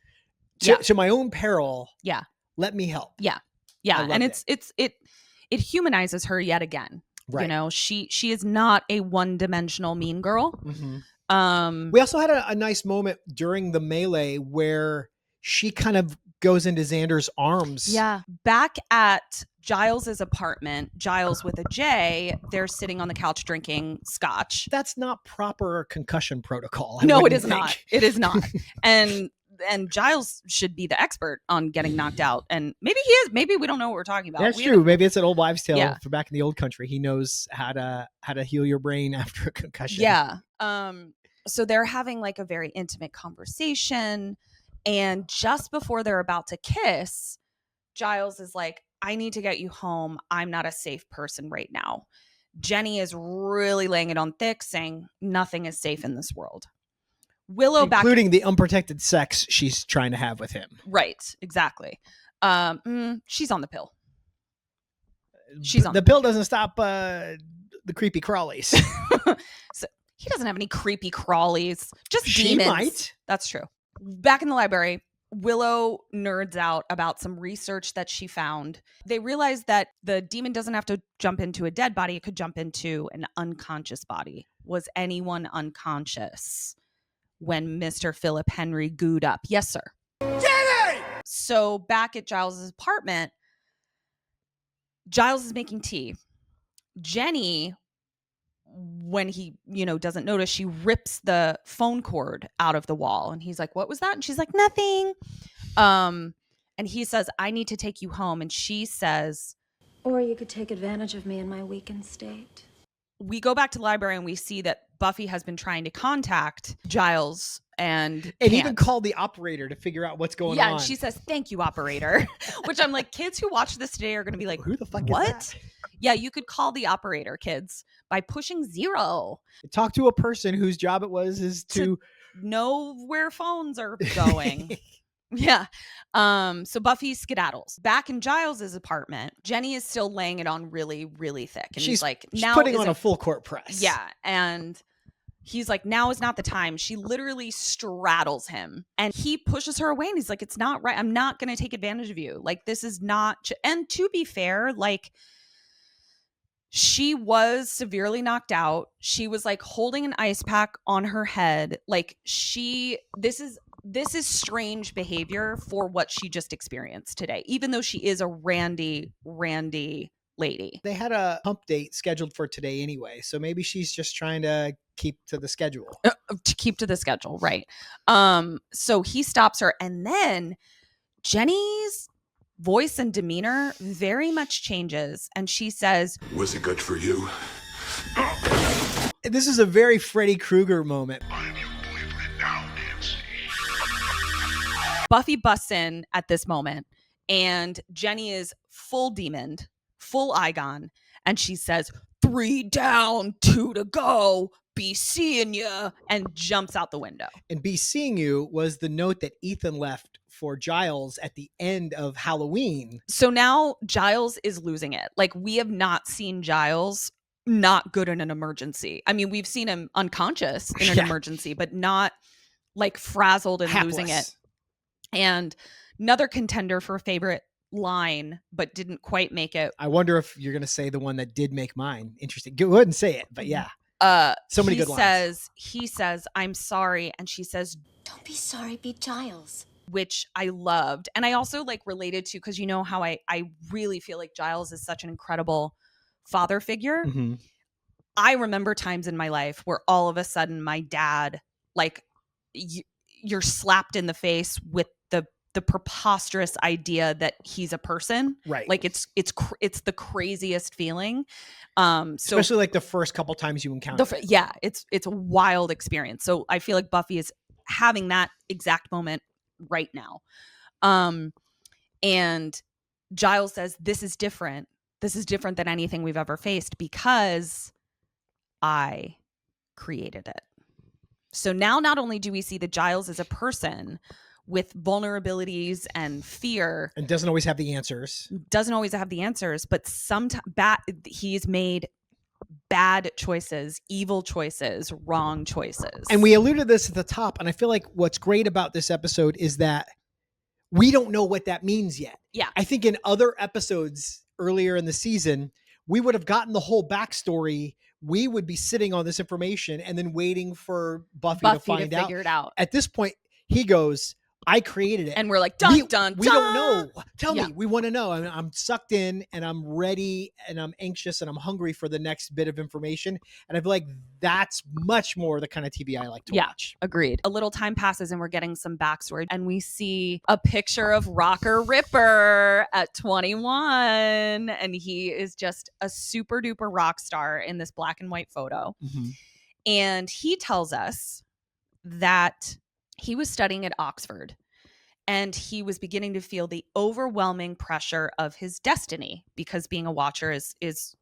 to my own peril. Yeah. Let me help. Yeah. And it humanizes her yet again. Right. You know, she is not a one-dimensional mean girl. Mm-hmm. We also had a nice moment during the melee where she kind of goes into Xander's arms. Yeah. Back at Giles's apartment, Giles with a J, they're sitting on the couch drinking scotch. That's not proper concussion protocol. No, it is not. It is not. And Giles should be the expert on getting knocked out. And maybe he is. Maybe we don't know what we're talking about. That's true. Maybe it's an old wives' tale for back in the old country. He knows how to heal your brain after a concussion. Yeah. So they're having like a very intimate conversation. And just before they're about to kiss, Giles is like, I need to get you home. I'm not a safe person right now. Jenny is really laying it on thick, saying nothing is safe in this world. Willow back, including the unprotected sex she's trying to have with him. right? Exactly. She's on the pill. She's on The pill doesn't stop the creepy crawlies. So he doesn't have any creepy crawlies, just She demons. might. That's true. Back in the library, Willow nerds out about some research that she found. They realized that the demon doesn't have to jump into a dead body. It could jump into an unconscious body. Was anyone unconscious when Mr. Philip Henry gooed up? Yes, sir. Jenny! So back at Giles' apartment, Giles is making tea. Jenny, when he, doesn't notice, she rips the phone cord out of the wall. And he's like, what was that? And she's like, nothing. And he says, I need to take you home. And she says, Or you could take advantage of me in my weakened state. we go back to the library and we see that Buffy has been trying to contact Giles and even can't. call the operator to figure out what's going on. Yeah, and she says, thank you, operator. Which I'm like, kids who watch this today are going to be like, who the fuck what? is that? Yeah, you could call the operator, kids, by pushing 0. Talk to a person whose job it was is to know where phones are going. Yeah. So Buffy skedaddles. Back in Giles's apartment, Jenny is still laying it on really, really thick. And she's like, she's now putting is on a full court press. Yeah. And he's like, now is not the time. She literally straddles him and he pushes her away and he's like, it's not right. I'm not going to take advantage of you. Like, this is not. And to be fair, like, she was severely knocked out. She was like holding an ice pack on her head. Like, this is strange behavior for what she just experienced today, even though she is a randy lady. They had a hump date scheduled for today anyway, so maybe she's just trying to keep to the schedule. To keep to the schedule, right? So he stops her, and then Jenny's voice and demeanor very much changes, and she says, Was it good for you? This is a very Freddy Krueger moment. I'm your boyfriend now, Nancy. Buffy busts in at this moment, and Jenny is full demoned, full Eygon, and she says, 3 down, 2 to go, be seeing ya, and jumps out the window. And be seeing you was the note that Ethan left for Giles at the end of Halloween. So now Giles is losing it. Like, we have not seen Giles not good in an emergency. I mean, we've seen him unconscious in an emergency, but not like frazzled and Hapless. losing it. And another contender for favorite line, but didn't quite make it. I wonder if you're going to say the one that did make mine. Interesting. Go ahead and say it, but yeah. So many good lines. He says, I'm sorry. And she says, Don't be sorry, be Giles. which I loved. And I also like related to, because you know how I really feel like Giles is such an incredible father figure. Mm-hmm. I remember times in my life where all of a sudden my dad, like, you're slapped in the face with the preposterous idea that he's a person. Right. Like, it's the craziest feeling. Especially like the first couple times you encounter it. Yeah, it's a wild experience. So I feel like Buffy is having that exact moment right now. And Giles says, this is different. This is different than anything we've ever faced because I created it. So now not only do we see that Giles is a person with vulnerabilities and fear, and doesn't always have the answers, but sometimes he's made bad choices, evil choices, wrong choices. And we alluded to this at the top, and I feel like what's great about this episode is that we don't know what that means yet. Yeah. I think in other episodes earlier in the season, we would have gotten the whole backstory. We would be sitting on this information and then waiting for Buffy to find out. Figure it out. At this point, he goes, I created it. And we're like, dun, dun, we dun. don't know. Tell Yeah. me. We want to know. I'm sucked in and I'm ready and I'm anxious and I'm hungry for the next bit of information. And I feel like that's much more the kind of TV I like to watch. Agreed. A little time passes and we're getting some backstory, and we see a picture of Rocker Ripper at 21, and he is just a super duper rock star in this black and white photo. Mm-hmm. And he tells us that he was studying at Oxford and he was beginning to feel the overwhelming pressure of his destiny, because being a watcher is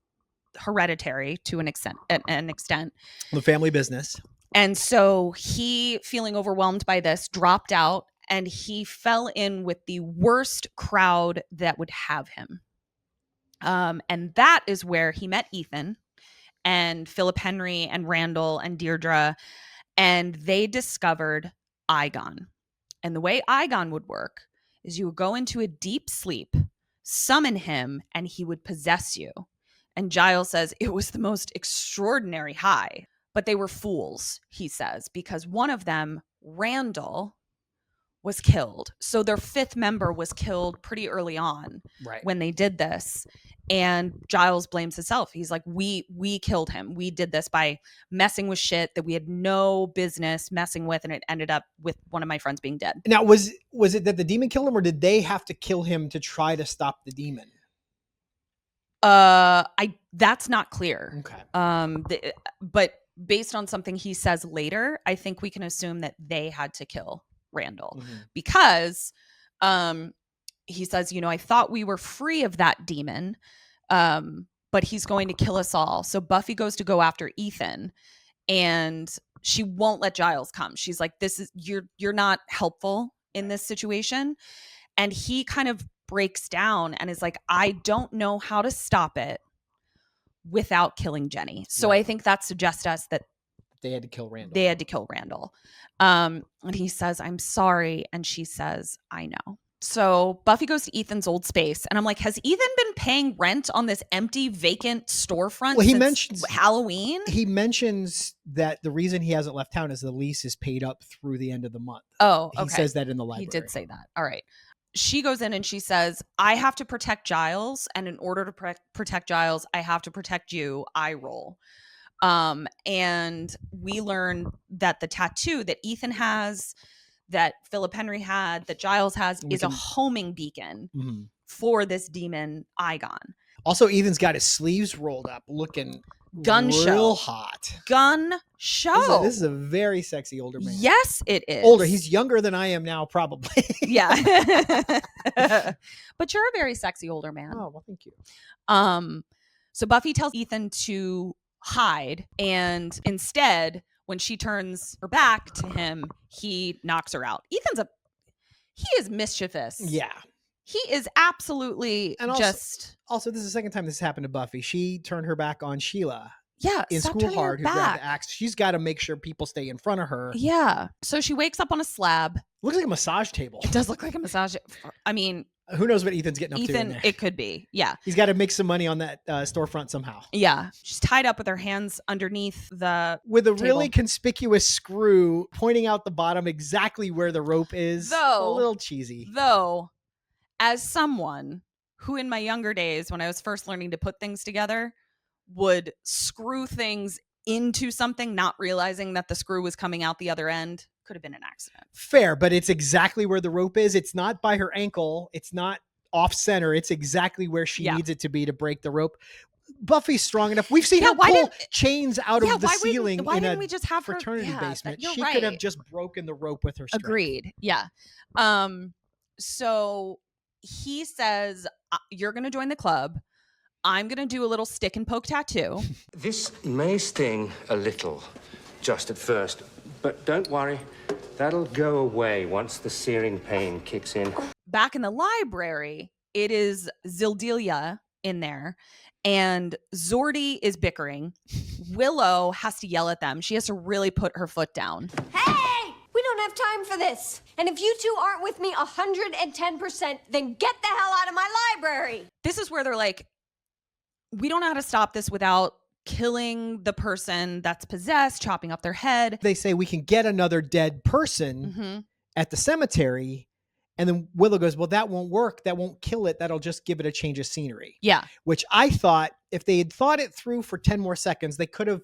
hereditary to an extent. The family business. And so he, feeling overwhelmed by this, dropped out, and he fell in with the worst crowd that would have him. And that is where he met Ethan and Philip Henry and Randall and Deirdre, and they discovered Igon. And the way Igon would work is you would go into a deep sleep, summon him, and he would possess you. And Giles says it was the most extraordinary high, but they were fools, he says, because one of them, Randall, was killed. So their fifth member was killed pretty early on when they did this. And Giles blames himself. He's like, we killed him. We did this by messing with shit that we had no business messing with, and it ended up with one of my friends being dead. Now, was it that the demon killed him, or did they have to kill him to try to stop the demon? That's not clear. Okay. But based on something he says later, I think we can assume that they had to kill Randall because he says, I thought we were free of that demon, but he's going to kill us all. So Buffy goes to go after Ethan, and she won't let Giles come. She's like, you're not helpful in this situation. And he kind of breaks down and is like, I don't know how to stop it without killing Jenny. So I think that suggests us that they had to kill Randall. And he says, I'm sorry. And she says, I know. So Buffy goes to Ethan's old space, and I'm like, has Ethan been paying rent on this empty, vacant storefront He since mentions Halloween? He mentions that the reason he hasn't left town is the lease is paid up through the end of the month. Oh, okay. He says that in the library. He did say that. All right. She goes in and she says, I have to protect Giles, and in order to protect Giles, I have to protect you. I roll. And we learn that the tattoo that Ethan has, that Philip Henry had, that Giles has, is a homing beacon for this demon Igon. Also, Ethan's got his sleeves rolled up, looking real hot. Gun show. This is a very sexy older man. Yes, it is. Older. He's younger than I am now, probably. Yeah. But you're a very sexy older man. Oh, well, thank you. So Buffy tells Ethan to hide, and instead, when she turns her back to him, he knocks her out. he is mischievous. Yeah. He is absolutely Also, this is the second time this happened to Buffy. She turned her back on Sheila. Yeah. In School Hard, who grabbed the axe. She's got to make sure people stay in front of her. Yeah. So she wakes up on a slab. Looks like a massage table. It does look like a massage. I mean, who knows what Ethan's getting up to in there. It could be. Yeah. He's got to make some money on that storefront somehow. Yeah. She's tied up with her hands underneath the with a table. really conspicuous screw pointing out the bottom exactly where the rope is. A little cheesy. Though, as someone who in my younger days, when I was first learning to put things together, would screw things into something, not realizing that the screw was coming out the other end, could have been an accident. Fair, but it's exactly where the rope is. It's not by her ankle. It's not off center. It's exactly where she needs it to be to break the rope. Buffy's strong enough. We've seen her pull chains out of the ceiling in a we just have fraternity her, basement. She right. could have just broken the rope with her strength. Agreed. Yeah. So he says, you're going to join the club. I'm going to do a little stick and poke tattoo. This may sting a little, just at first, but don't worry. That'll go away once the searing pain kicks in. Back in the library, it is Zildelia in there, and Zordy is bickering. Willow has to yell at them. She has to really put her foot down. Hey! We don't have time for this. And if you two aren't with me 110%, then get the hell out of my library. This is where they're like, we don't know how to stop this without killing the person that's possessed, chopping off their head. They say we can get another dead person at the cemetery. And then Willow goes, well, that won't work. That won't kill it. That'll just give it a change of scenery. Yeah. Which I thought if they had thought it through for 10 more seconds, they could have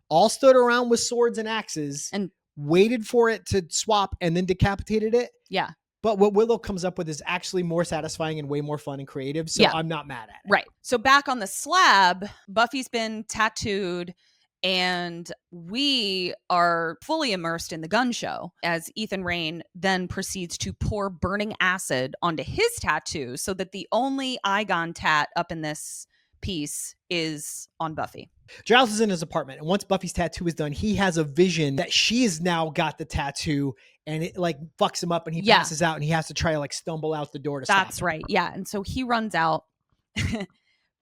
all stood around with swords and axes and waited for it to swap and then decapitated it. Yeah. But what Willow comes up with is actually more satisfying and way more fun and creative. So I'm not mad at it. Right. So back on the slab, Buffy's been tattooed and we are fully immersed in the gun show as Ethan Rayne then proceeds to pour burning acid onto his tattoo so that the only Igon tat up in this piece is on Buffy. Giles is in his apartment, and once Buffy's tattoo is done, he has a vision that she has now got the tattoo, and it like fucks him up, and he passes out, and he has to try to like stumble out the door to stop. That's right. Yeah. And so he runs out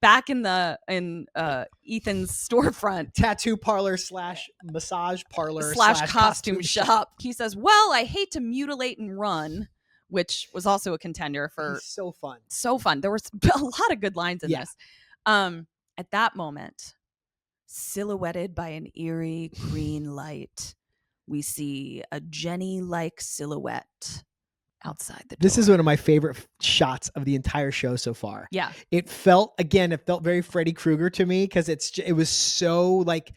back in Ethan's storefront. Tattoo parlor / massage parlor / costume shop. He says, well, I hate to mutilate and run, which was also a contender for. He's so fun. So fun. There was a lot of good lines in this. At that moment, silhouetted by an eerie green light, we see a Jenny-like silhouette outside the door. This is one of my favorite shots of the entire show so far. Yeah. It felt very Freddy Krueger to me because it was so like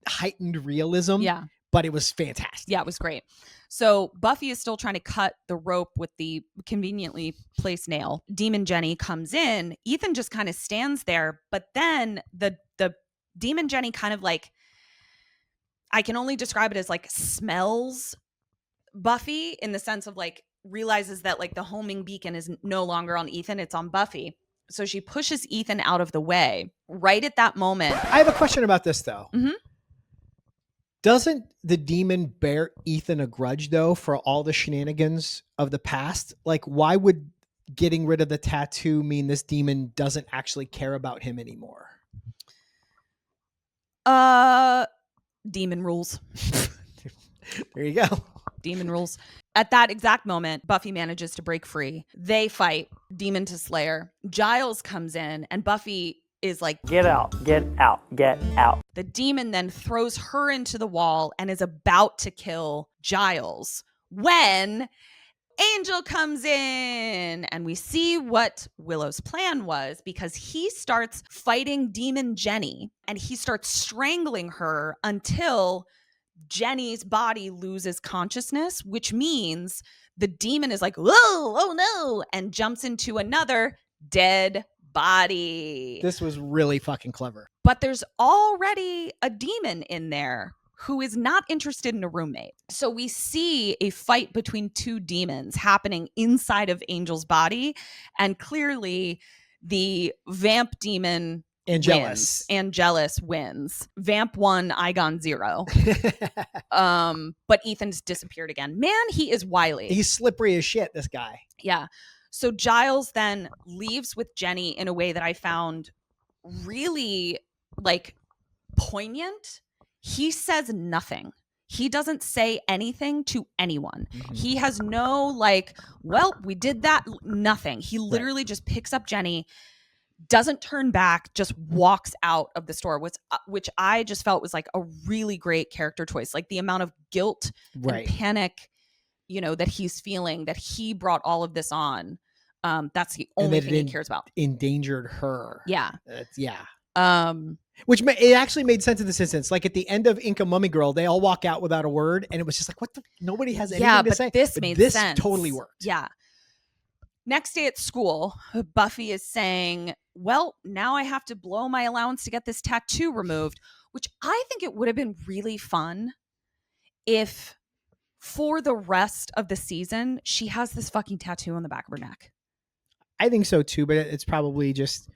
heightened realism. Yeah. But it was fantastic. Yeah, it was great. So Buffy is still trying to cut the rope with the conveniently placed nail. Demon Jenny comes in. Ethan just kind of stands there, but then the Demon Jenny kind of like, I can only describe it as like smells Buffy in the sense of like realizes that like the homing beacon is no longer on Ethan, it's on Buffy. So she pushes Ethan out of the way. Right at that moment. I have a question about this though. Mm-hmm. Doesn't the demon bear Ethan a grudge though for all the shenanigans of the past? Like why would getting rid of the tattoo mean this demon doesn't actually care about him anymore? Demon rules. There you go. Demon rules. At that exact moment, Buffy manages to break free. They fight demon to Slayer. Giles comes in and Buffy is like, get out, get out, get out. The demon then throws her into the wall and is about to kill Giles when Angel comes in, and we see what Willow's plan was because he starts fighting Demon Jenny and he starts strangling her until Jenny's body loses consciousness, which means the demon is like, whoa, oh no, and jumps into another dead body. This was really fucking clever. But there's already a demon in there who is not interested in a roommate. So we see a fight between two demons happening inside of Angel's body. And clearly the vamp demon Angelus wins. Vamp 1, Igon 0. But Ethan's disappeared again. Man, he is wily. He's slippery as shit, this guy. Yeah. So Giles then leaves with Jenny in a way that I found really like poignant. He says nothing. He doesn't say anything to anyone. Mm-hmm. He has no like, well, we did that. Nothing. He literally just picks up Jenny, doesn't turn back, just walks out of the store, which I just felt was like a really great character choice. Like the amount of guilt and panic, that he's feeling, that he brought all of this on. That's the only thing he cares about. Endangered her. Yeah. Which it actually made sense in this instance. Like at the end of Inca Mummy Girl, they all walk out without a word, and it was just like, nobody has anything to say. This made sense. Totally worked. Yeah. Next day at school, Buffy is saying, well, now I have to blow my allowance to get this tattoo removed, which I think it would have been really fun if for the rest of the season, she has this fucking tattoo on the back of her neck. I think so too, but it's probably just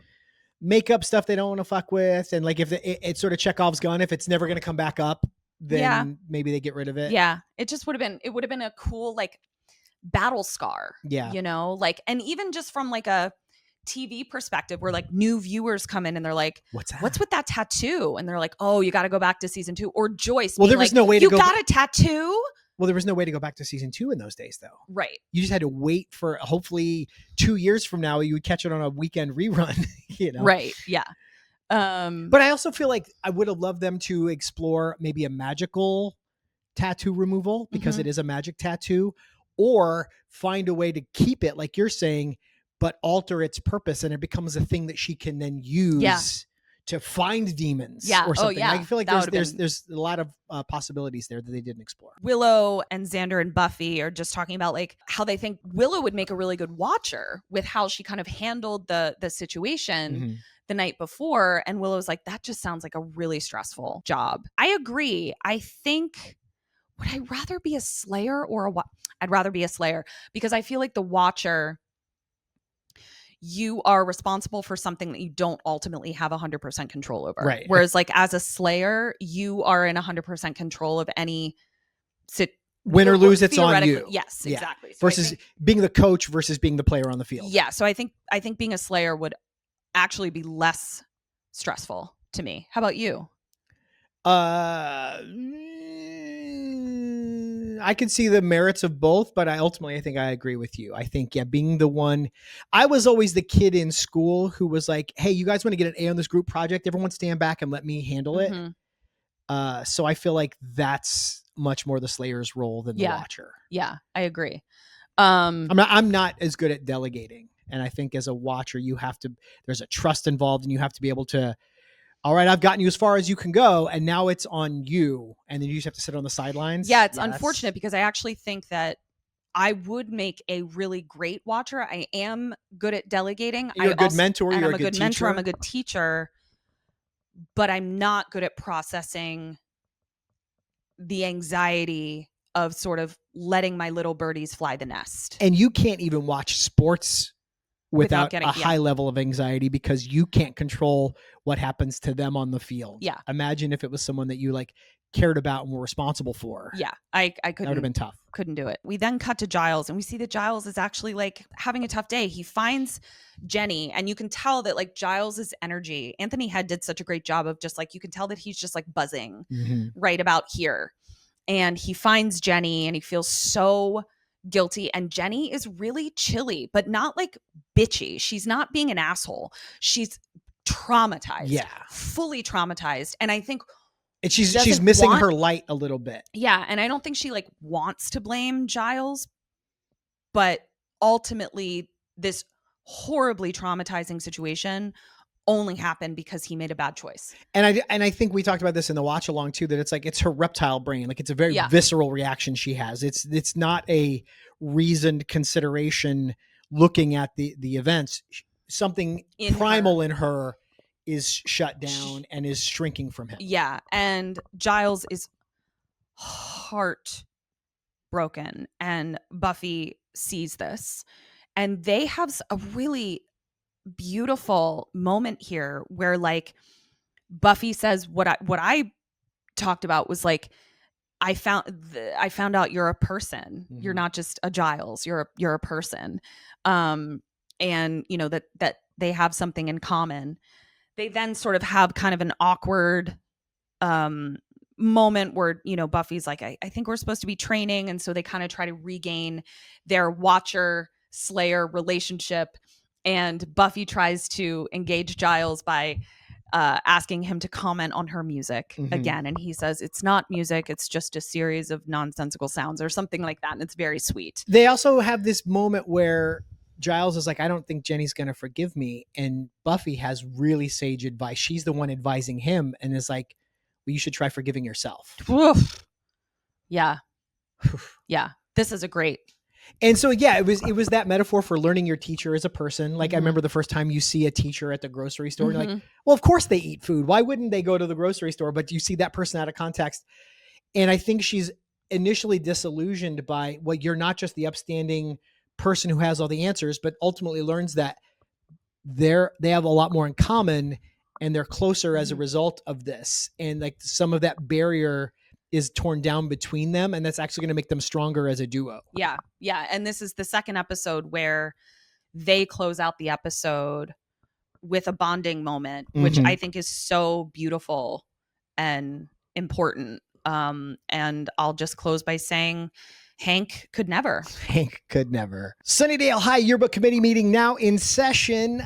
makeup stuff they don't want to fuck with. And like if it's sort of Chekhov's gun, if it's never going to come back up, then maybe they get rid of it. Yeah. It would have been a cool like battle scar. Yeah. Like, and even just from like a TV perspective where like new viewers come in and they're like, what's with that tattoo? And they're like, oh, you got to go back to season 2. Or Joyce. Well, there was no way to go. You got a tattoo? Well, there was no way to go back to season 2 in those days, though. Right. You just had to wait for hopefully 2 years from now, you would catch it on a weekend rerun, Right. Yeah. But I also feel like I would have loved them to explore maybe a magical tattoo removal because it is a magic tattoo, or find a way to keep it, like you're saying, but alter its purpose and it becomes a thing that she can then use to find demons or something. Oh, yeah. I feel like there's a lot of possibilities there that they didn't explore. Willow and Xander and Buffy are just talking about like how they think Willow would make a really good watcher with how she kind of handled the situation the night before. And Willow's like, that just sounds like a really stressful job. I agree. I think, would I rather be a Slayer or I'd rather be a Slayer because I feel like the watcher, you are responsible for something that you don't ultimately have 100% control over. Right. Whereas like as a slayer, you are in 100% control of any win or lose, it's on theoretically- you. Yes, Yeah. exactly. So I Versus think- being the coach versus being the player on the field. yeah. So I think being a slayer would actually be less stressful to me. How about you? I could see the merits of both, but I think I agree with you. I think, being the one, I was always the kid in school who was like, hey, you guys want to get an A on this group project? Everyone stand back and let me handle it. Mhm. So I feel like that's much more the Slayer's role than the Watcher. Yeah, I agree. I'm not as good at delegating. And I think as a Watcher, there's a trust involved, and you have to be able to, all right, I've gotten you as far as you can go, and now it's on you. And then you just have to sit on the sidelines. Yeah, it's unfortunate because I actually think that I would make a really great Watcher. I am good at delegating. You're a good mentor. And You're I'm a good mentor. teacher. I'm a good teacher. But I'm not good at processing the anxiety of sort of letting my little birdies fly the nest. And you can't even watch sports without getting- a high level of anxiety because you can't control what happens to them on the field. Yeah. Imagine if it was someone that you like cared about and were responsible for. Yeah, I That couldn't. would have been tough. Couldn't do it. We then cut to Giles, and we see that Giles is actually like having a tough day. He finds Jenny, and you can tell that like Giles's energy. Anthony Head did such a great job of just like, you can tell that he's just like buzzing right about here. And he finds Jenny, and he feels so guilty. And Jenny is really chilly, but not like bitchy. She's not being an asshole. She's traumatized. Yeah. Fully traumatized. And I think And she's doesn't missing want- her light a little bit. yeah, and I don't think she like wants to blame Giles, but ultimately this horribly traumatizing situation only happened because he made a bad choice. And I think we talked about this in the watch along too, that it's like, it's her reptile brain. Like it's a very Yeah. visceral reaction she has. It's not a reasoned consideration looking at the events. Something In primal in her is shut down and is shrinking from him. Yeah, and Giles is heartbroken, and Buffy sees this, and they have a really beautiful moment here where like Buffy says what I talked about was like, I found out you're a person. You're not just a Giles. You're a person. And you know that they have something in common. They then sort of have kind of an awkward moment where, you know, Buffy's like, I think we're supposed to be training. And so they kind of try to regain their Watcher Slayer relationship. And Buffy tries to engage Giles by asking him to comment on her music again. And he says, it's not music. It's just a series of nonsensical sounds or something like that. And it's very sweet. They also have this moment where Giles is like, I don't think Jenny's going to forgive me. And Buffy has really sage advice. She's the one advising him and is like, well, you should try forgiving yourself. Oof. Yeah. Yeah. This is a great. And so, yeah, it was that metaphor for learning your teacher as a person. Like I remember the first time you see a teacher at the grocery store, and you're like, well, of course they eat food. Why wouldn't they go to the grocery store? But you see that person out of context. And I think she's initially disillusioned by, well, you're not just the upstanding person who has all the answers, but ultimately learns that they have a lot more in common and they're closer as a result of this. And like some of that barrier is torn down between them, and that's actually going to make them stronger as a duo. Yeah. Yeah. And this is the second episode where they close out the episode with a bonding moment, which I think is so beautiful and important. And I'll just close by saying Hank could never. Hank could never. Sunnydale High Yearbook Committee meeting now in session.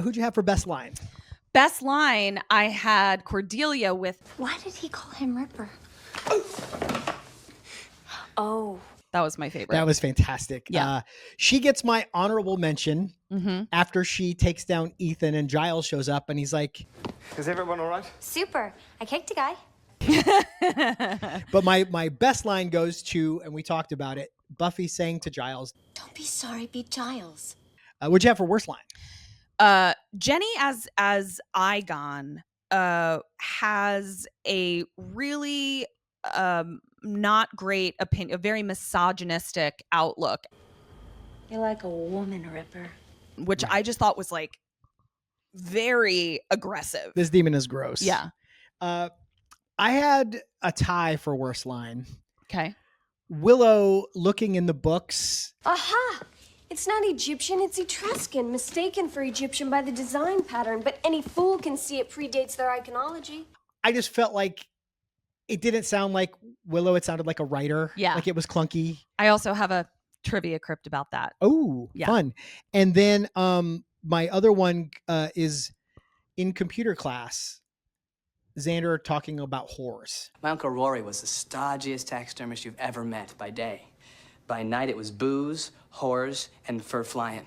Who'd you have for best line? Best line, I had Cordelia with, Why did he call him Ripper? Oh. that was my favorite. That was fantastic. Yeah. She gets my honorable mention after she takes down Ethan and Giles shows up and he's like, Is everyone all right? Super. I kicked a guy. but my best line goes to, and we talked about it, Buffy saying to Giles, Don't be sorry, be Giles. what'd you have for worst line? Jenny as Igon has a really not great opinion, a very misogynistic outlook. You're like a woman, Ripper. demon, which I just thought was like very aggressive. This demon is gross. Yeah. I had a tie for worst line. Okay. Willow looking in the books. Aha! It's not Egyptian, it's Etruscan, mistaken for Egyptian by the design pattern, but any fool can see it predates their iconology. I just felt like it didn't sound like Willow. It sounded like a writer. Yeah. Like it was clunky. I also have a trivia crypt about that. Oh, Yeah. fun. And then my other one is in computer class, Xander talking about whores. My Uncle Rory was the stodgiest taxidermist you've ever met by day. By night, it was booze, whores, and fur flying.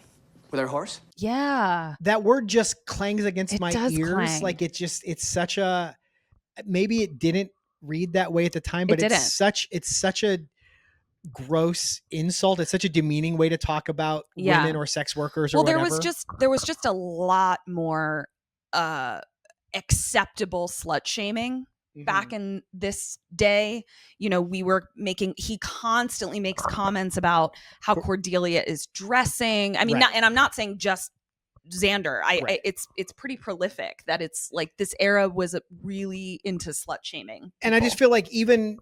Were there a horse? Yeah. That word just clangs against my does ears. clang. Like it's such a, maybe it didn't read that way at the time, but It didn't. it's such a gross insult. It's such a demeaning way to talk about Yeah. women or sex workers or Well, whatever. there was just a lot more acceptable slut shaming back in this day. You know, he constantly makes comments about how Cordelia is dressing. I mean, Right. and I'm not saying just Xander. Right. It's pretty prolific that it's like this era was really into slut shaming. And I just feel like even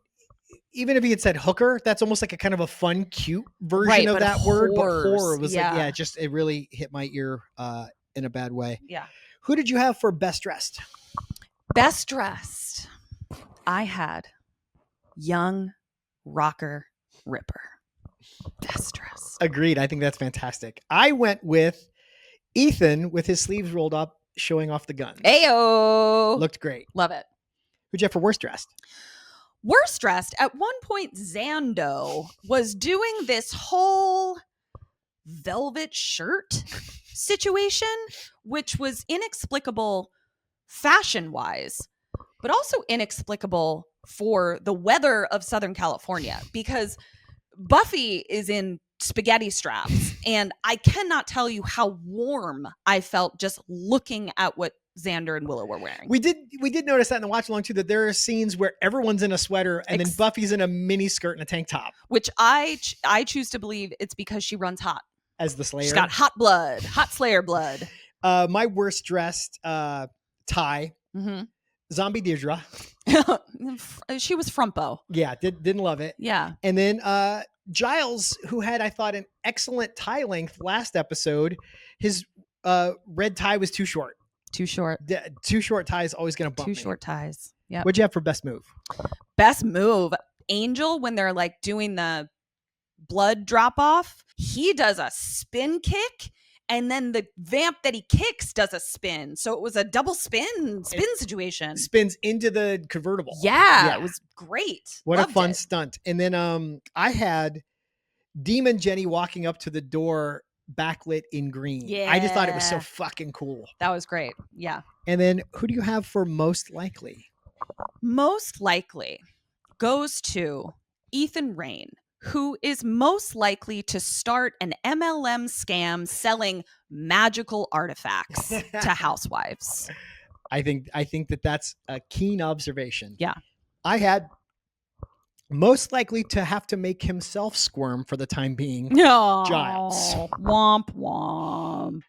if he had said hooker, that's almost like a kind of a fun, cute version Right, of but that word. But whores, whore was yeah. like, it really hit my ear in a bad way. Yeah. Who did you have for best dressed? Best dressed, I had young rocker Ripper. Best dressed. Agreed. I think that's fantastic. I went with Ethan with his sleeves rolled up, showing off the gun. Ayo. Looked great. Love it. Who'd you have for worst dressed? Worst dressed, at one point, Xando was doing this whole velvet shirt situation, which was inexplicable fashion-wise, but also inexplicable for the weather of Southern California, because Buffy is in spaghetti straps, and I cannot tell you how warm I felt just looking at what Xander and Willow were wearing. We did notice that in the watch along too, that there are scenes where everyone's in a sweater and then Buffy's in a mini skirt and a tank top. Which I choose to believe it's because she runs hot. As the Slayer. She's got hot blood, hot Slayer blood. My worst dressed tie, Mm-hmm. Zombie Diedre. She was frumpo. Yeah, didn't love it. Yeah. And then Giles, who had, I thought, an excellent tie length last episode, his red tie was too short. Too short. Too short tie is always going to bump me. Too short ties. Yeah. What'd you have for best move? Best move. Angel, when they're like doing the blood drop off, he does a spin kick, and then the vamp that he kicks does a spin. So it was a double spin situation. Spins into the convertible. Yeah. It was great. What Loved a fun it. stunt. And then I had Demon Jenny walking up to the door backlit in green. Yeah. I just thought it was so fucking cool. That was great. Yeah. And then who do you have for most likely? Most likely goes to Ethan Rayne, who is most likely to start an MLM scam selling magical artifacts to housewives. I think that that's a keen observation. Yeah. I had most likely to have to make himself squirm for the time being. No. Giles. Womp womp.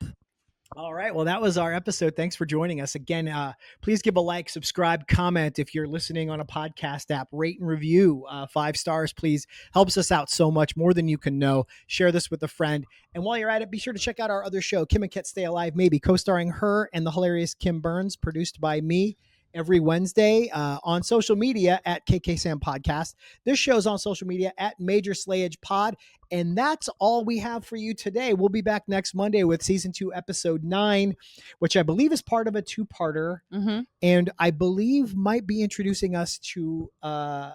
All right. Well, that was our episode. Thanks for joining us. Again, please give a like, subscribe, comment if you're listening on a podcast app. Rate and review 5 stars, please. Helps us out so much, more than you can know. Share this with a friend. And while you're at it, be sure to check out our other show, Kim and Ket Stay Alive, maybe, co-starring her and the hilarious Kim Burns, produced by me every Wednesday on social media at KKSam Podcast. This show's on social media at Major Slayage Pod. And that's all we have for you today. We'll be back next Monday with season 2, episode 9, which I believe is part of a 2-parter. Mm-hmm. And I believe might be introducing us to an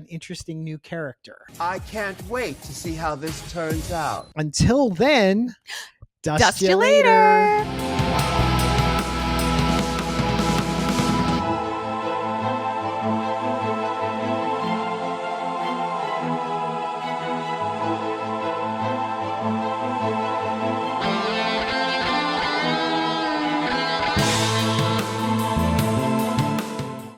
interesting new character. I can't wait to see how this turns out. Until then, dust Dust you you later. later.